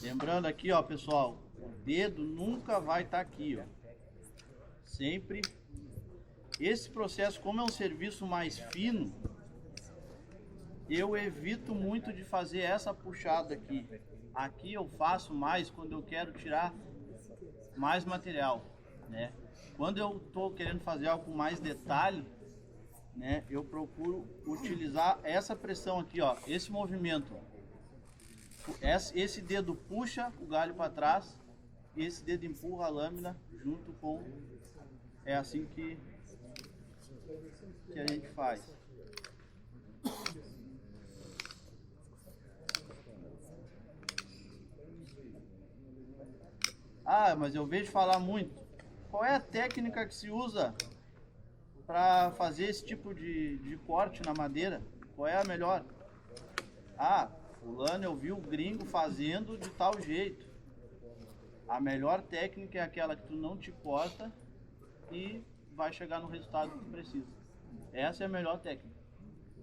Lembrando aqui, ó, pessoal, o dedo nunca vai estar aqui, ó. Sempre. Esse processo, como é um serviço mais fino, eu evito muito de fazer essa puxada aqui. Aqui eu faço mais quando eu quero tirar mais material, né? Quando eu estou querendo fazer algo com mais detalhe, né, eu procuro utilizar essa pressão aqui, ó, esse movimento. Esse dedo puxa o galho para trás e esse dedo empurra a lâmina junto com... É assim que a gente faz. Ah, mas eu vejo falar muito. Qual é a técnica que se usa para fazer esse tipo de corte na madeira? Qual é a melhor? Ah, fulano, eu vi o gringo fazendo de tal jeito. A melhor técnica é aquela que tu não te corta e vai chegar no resultado que tu precisa. Essa é a melhor técnica.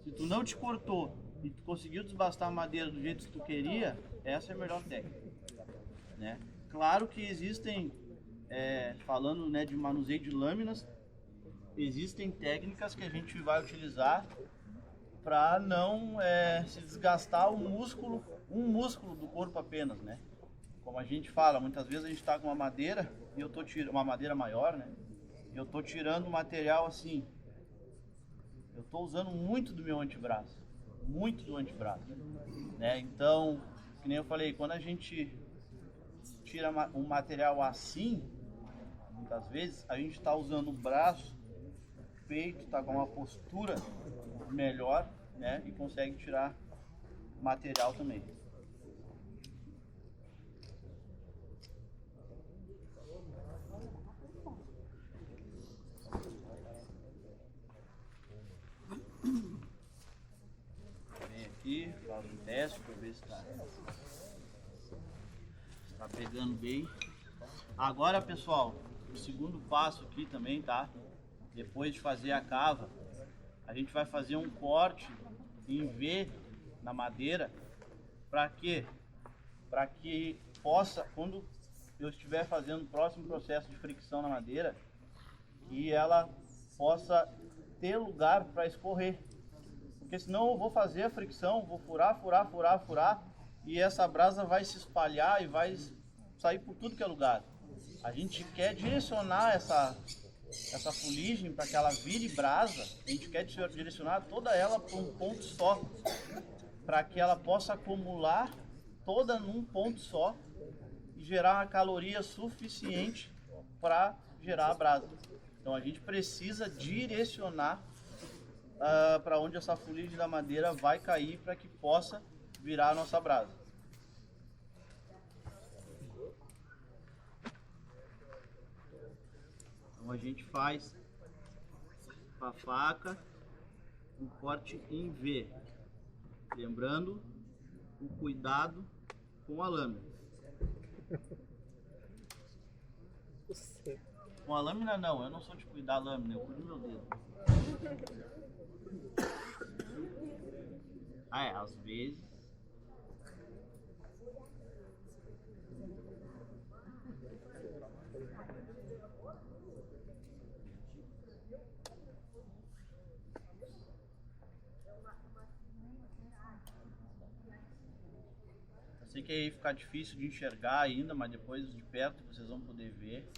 Se tu não te cortou e tu conseguiu desbastar a madeira do jeito que tu queria, essa é a melhor técnica, né? Claro que existem, falando, né, de manuseio de lâminas, existem técnicas que a gente vai utilizar para não se desgastar um músculo do corpo apenas, né? Como a gente fala, muitas vezes a gente está com uma madeira e eu tô tirando uma madeira maior, né? E eu tô tirando o material assim. Eu tô usando muito do meu antebraço, né? Então, que nem eu falei, quando a gente tira um material assim, muitas vezes a gente está usando o braço, o peito, está com uma postura melhor, né? E consegue tirar material também. fazer um teste para ver se tá pegando bem. Agora, pessoal, o segundo passo aqui também, tá? Depois de fazer a cava, a gente vai fazer um corte em V na madeira. Para quê? Para que possa, quando eu estiver fazendo o próximo processo de fricção na madeira, que ela possa ter lugar para escorrer. Porque senão eu vou fazer a fricção, vou furar, e essa brasa vai se espalhar e vai sair por tudo que é lugar. A gente quer direcionar essa fuligem para que ela vire brasa, a gente quer direcionar toda ela para um ponto só, para que ela possa acumular toda num ponto só e gerar uma caloria suficiente para gerar a brasa. Então a gente precisa direcionar para onde essa fuligem da madeira vai cair para que possa virar a nossa brasa. Então a gente faz com a faca um corte em V, lembrando o cuidado com a lâmina. Com a lâmina não, eu não sou de cuidar da lâmina, eu cuido do meu dedo. Às vezes. Eu sei que aí fica difícil de enxergar ainda, mas depois de perto vocês vão poder ver,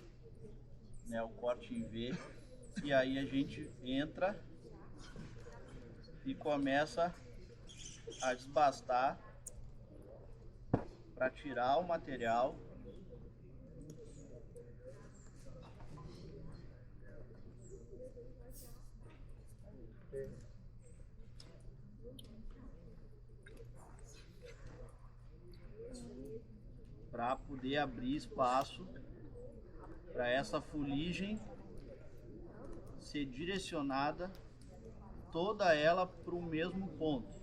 né, o corte em V. E aí a gente entra e começa a desbastar para tirar o material. Para poder abrir espaço para essa fuligem ser direcionada toda ela para o mesmo ponto.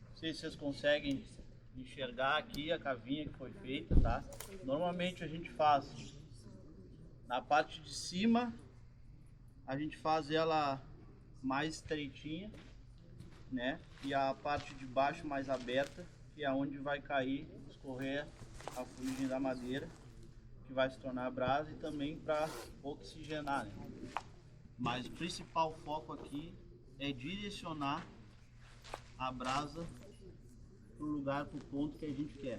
Não sei se vocês conseguem enxergar aqui a cavinha que foi feita, tá? Normalmente a gente faz na parte de cima, a gente faz ela mais estreitinha, né? E a parte de baixo mais aberta, que é onde vai cair, escorrer a fuligem da madeira, que vai se tornar brasa, e também para oxigenar, né? Mas o principal foco aqui é direcionar a brasa para o lugar, para o ponto que a gente quer.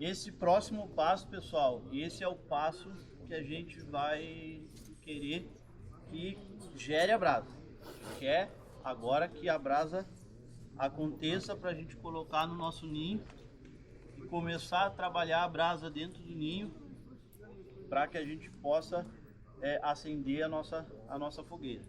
Esse próximo passo, pessoal, esse é o passo que a gente vai querer que gere a brasa. A gente quer agora que a brasa aconteça para a gente colocar no nosso ninho e começar a trabalhar a brasa dentro do ninho para que a gente possa acender a nossa fogueira.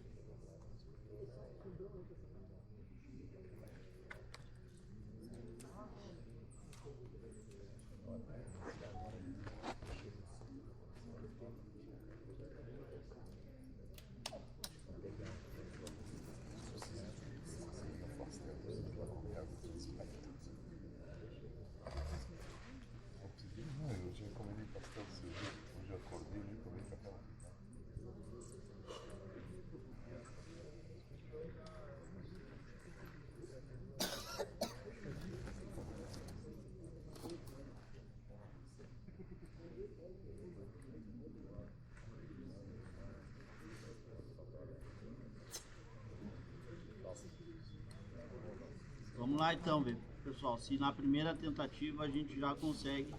Vamos lá então, pessoal. Se na primeira tentativa a gente já consegue,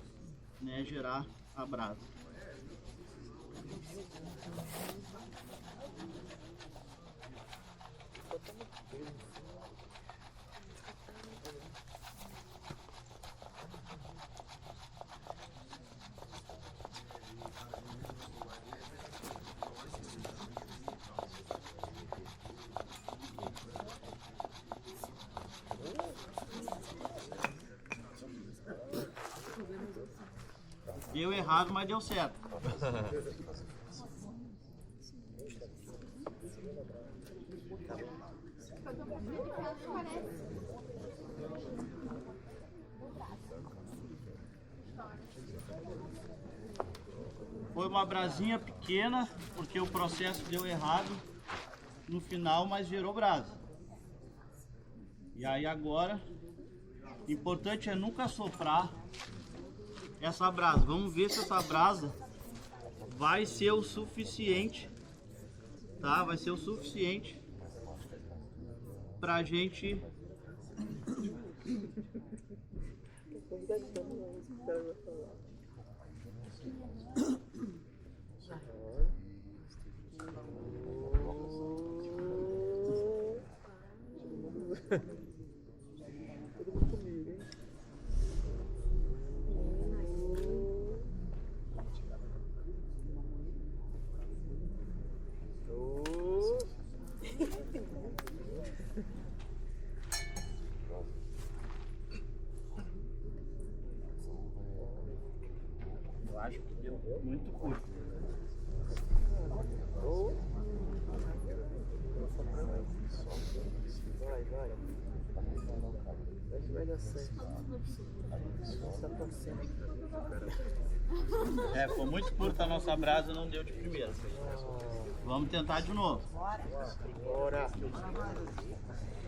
né, gerar a brasa. Deu errado, mas deu certo. Foi uma brasinha pequena, porque o processo deu errado no final, mas gerou brasa. E aí agora, o importante é nunca soprar essa brasa. Vamos ver se essa brasa vai ser o suficiente, tá? Vai ser o suficiente pra gente acho que deu muito curto. Vai dar certo. É, foi muito curta a nossa brasa, não deu de primeira. Vamos tentar de novo. Bora.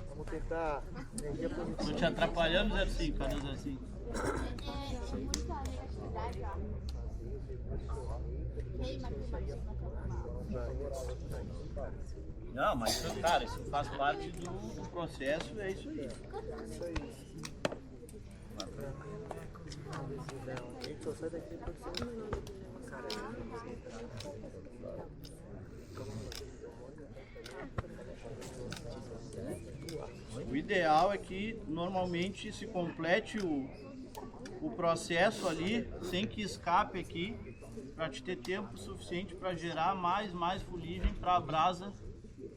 Vamos tentar. Tô te atrapalhando, 05, cadê o 05? Não, mas cara, isso faz parte do processo, é isso aí. O ideal é que normalmente se complete o processo ali sem que escape aqui, para te ter tempo suficiente para gerar mais fuligem para a brasa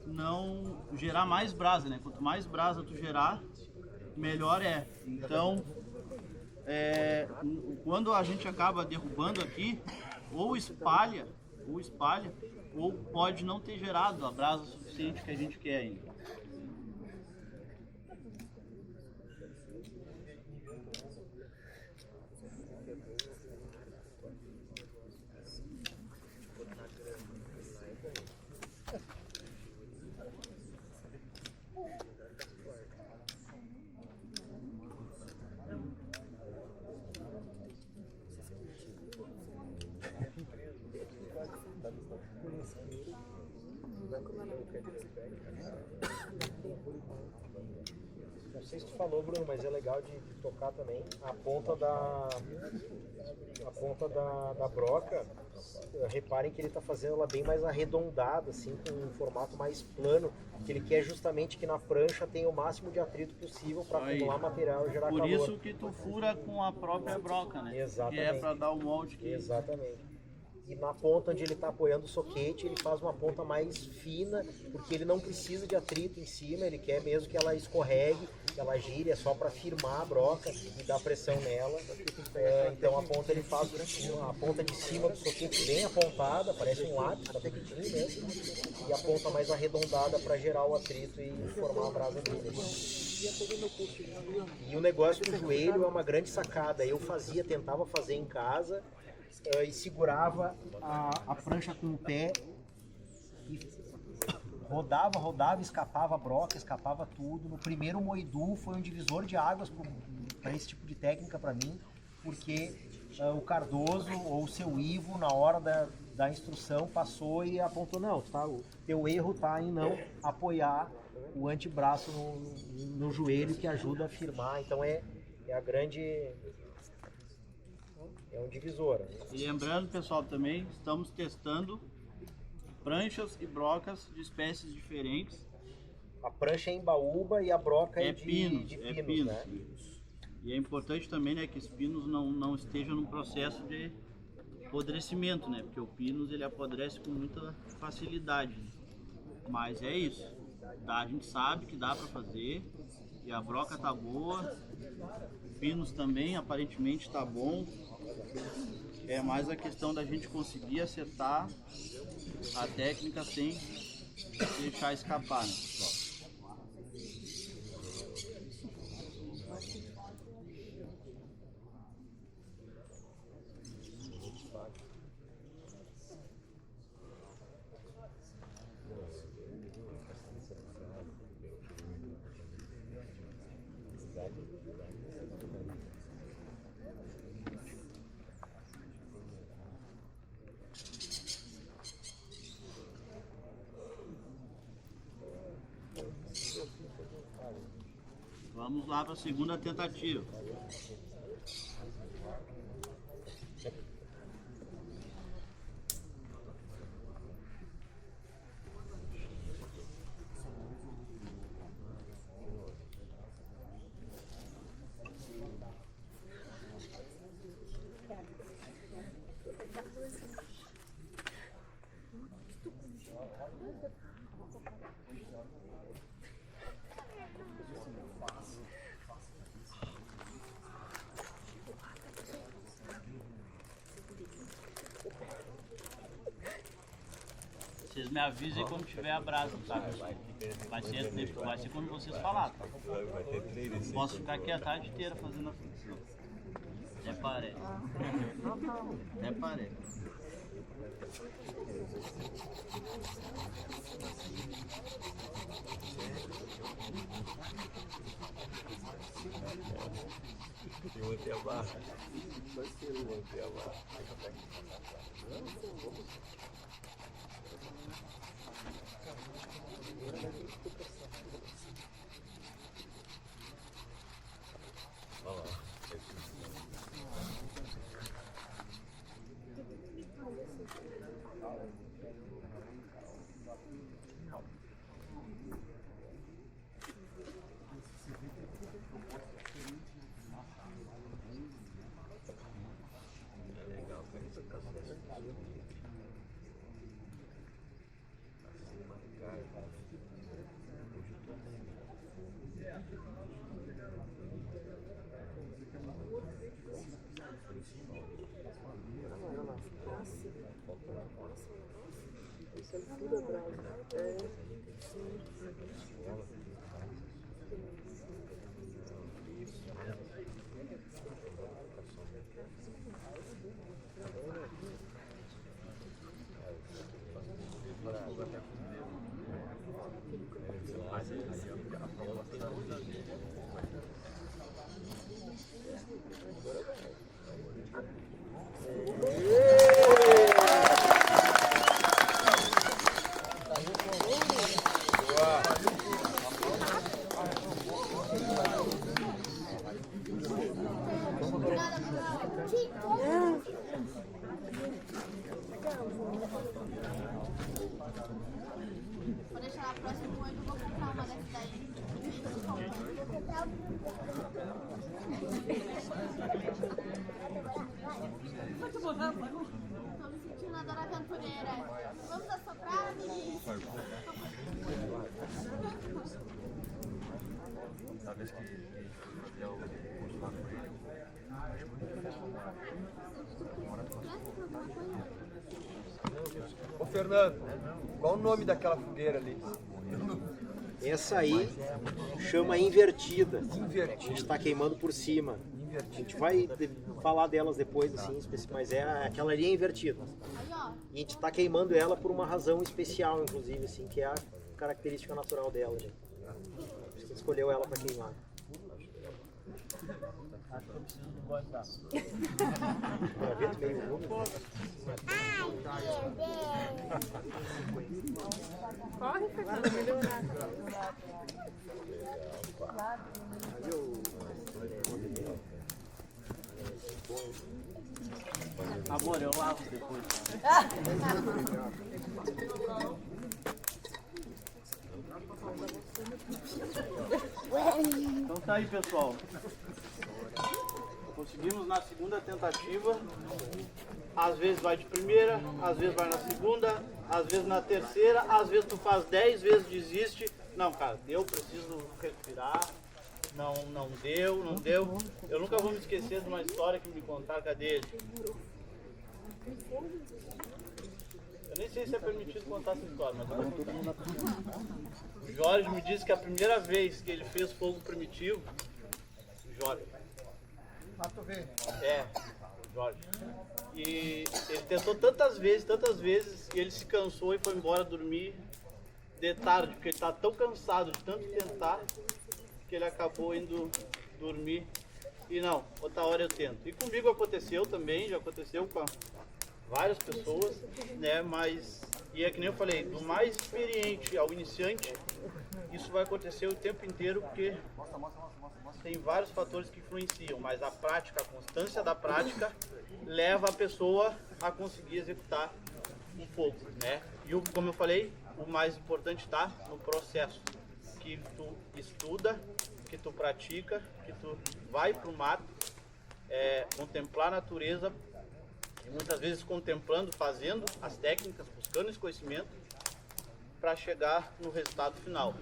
não gerar mais brasa, né? Quanto mais brasa tu gerar, melhor é. Então, quando a gente acaba derrubando aqui, ou espalha, ou pode não ter gerado a brasa suficiente que a gente quer ainda. Não sei se tu falou, Bruno, mas é legal de tocar também a ponta da broca. Reparem que ele está fazendo ela bem mais arredondada, assim, com um formato mais plano, que ele quer justamente que na prancha tenha o máximo de atrito possível para acumular material e gerar calor. Por isso que tu fura com a própria broca, né? Exatamente. Que é para dar o molde que... Exatamente. E na ponta onde ele está apoiando o soquete, ele faz uma ponta mais fina, porque ele não precisa de atrito em cima, ele quer mesmo que ela escorregue, que ela gire, é só para firmar a broca e dar pressão nela. Então a ponta ele faz a ponta de cima do soquete bem apontada, parece um lápis, tá pequenininho mesmo, e a ponta mais arredondada para gerar o atrito e formar a brasa dele. E o negócio do joelho é uma grande sacada. Eu tentava fazer em casa, e segurava a prancha com o pé e rodava, escapava a broca, escapava tudo. No primeiro Moidu foi um divisor de águas para esse tipo de técnica para mim, porque o Cardoso ou o seu Ivo, na hora da instrução passou e apontou, não, tá, o teu erro está em não apoiar o antebraço no joelho, que ajuda a firmar. Então é a grande... é um divisor. E lembrando, pessoal, também estamos testando pranchas e brocas de espécies diferentes. A prancha é embaúba e a broca é de pinos, pinos, né? E é importante também, né, que os pinos não estejam num processo de apodrecimento, né? Porque o pinos ele apodrece com muita facilidade. Mas é isso. A gente sabe que dá para fazer e a broca tá boa. O pinos também aparentemente tá bom. É mais a questão da gente conseguir acertar a técnica sem deixar escapar, né, pessoal? Vamos lá para a segunda tentativa. Vocês me avisem quando tiver a brasa, tá? Vai ser quando vocês falar, tá? Posso ficar aqui a tarde inteira fazendo a função. Até parece. Até parece. Eu manter a barra. Vai ser eu manter a barra. Vou deixar na próxima ano, eu vou comprar uma dessa daí. Tô me sentindo na Dora Aventureira. Vamos assoprar, meninas? Talvez que eu continuar com ele. Ô Fernando, qual o nome daquela fogueira ali? Essa aí chama invertida. A gente está queimando por cima. A gente vai falar delas depois, assim, mas aquela ali é invertida. E a gente está queimando ela por uma razão especial, inclusive, assim, que é a característica natural dela. Né? A gente escolheu ela para queimar. Acho que eu preciso do gostar. Corre, Fernando, melhorar. Amor, eu lavo depois. Então tá aí, pessoal. Conseguimos na segunda tentativa. Às vezes vai de primeira, às vezes vai na segunda, às vezes na terceira, às vezes tu faz 10 vezes, desiste. Não, cara, eu preciso respirar. Não deu. Eu nunca vou me esquecer de uma história que me contaram, cadê ele? Eu nem sei se é permitido contar essa história, mas eu vou contar. O Jorge me disse que a primeira vez que ele fez fogo primitivo, Jorge. É, Jorge. E ele tentou tantas vezes, e ele se cansou e foi embora dormir de tarde, porque ele estava tão cansado de tanto tentar, que ele acabou indo dormir. E não, outra hora eu tento. E comigo aconteceu também, já aconteceu com várias pessoas, né? Mas, e é que nem eu falei, do mais experiente ao iniciante, isso vai acontecer o tempo inteiro, porque tem vários fatores que influenciam, mas a prática, a constância da prática, leva a pessoa a conseguir executar um fogo, né? E como eu falei, o mais importante está no processo, que tu estuda, que tu pratica, que tu vai para o mato, contemplar a natureza, e muitas vezes contemplando, fazendo as técnicas, buscando esse conhecimento para chegar no resultado final.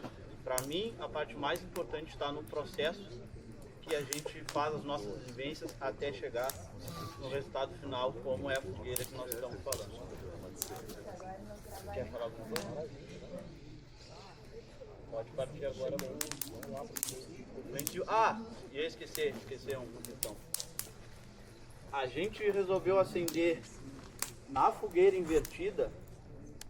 Para mim, a parte mais importante está no processo que a gente faz as nossas vivências até chegar no resultado final, como é a fogueira que nós estamos falando. Quer falar alguma coisa? Pode partir agora. Ia esquecer uma questão. A gente resolveu acender na fogueira invertida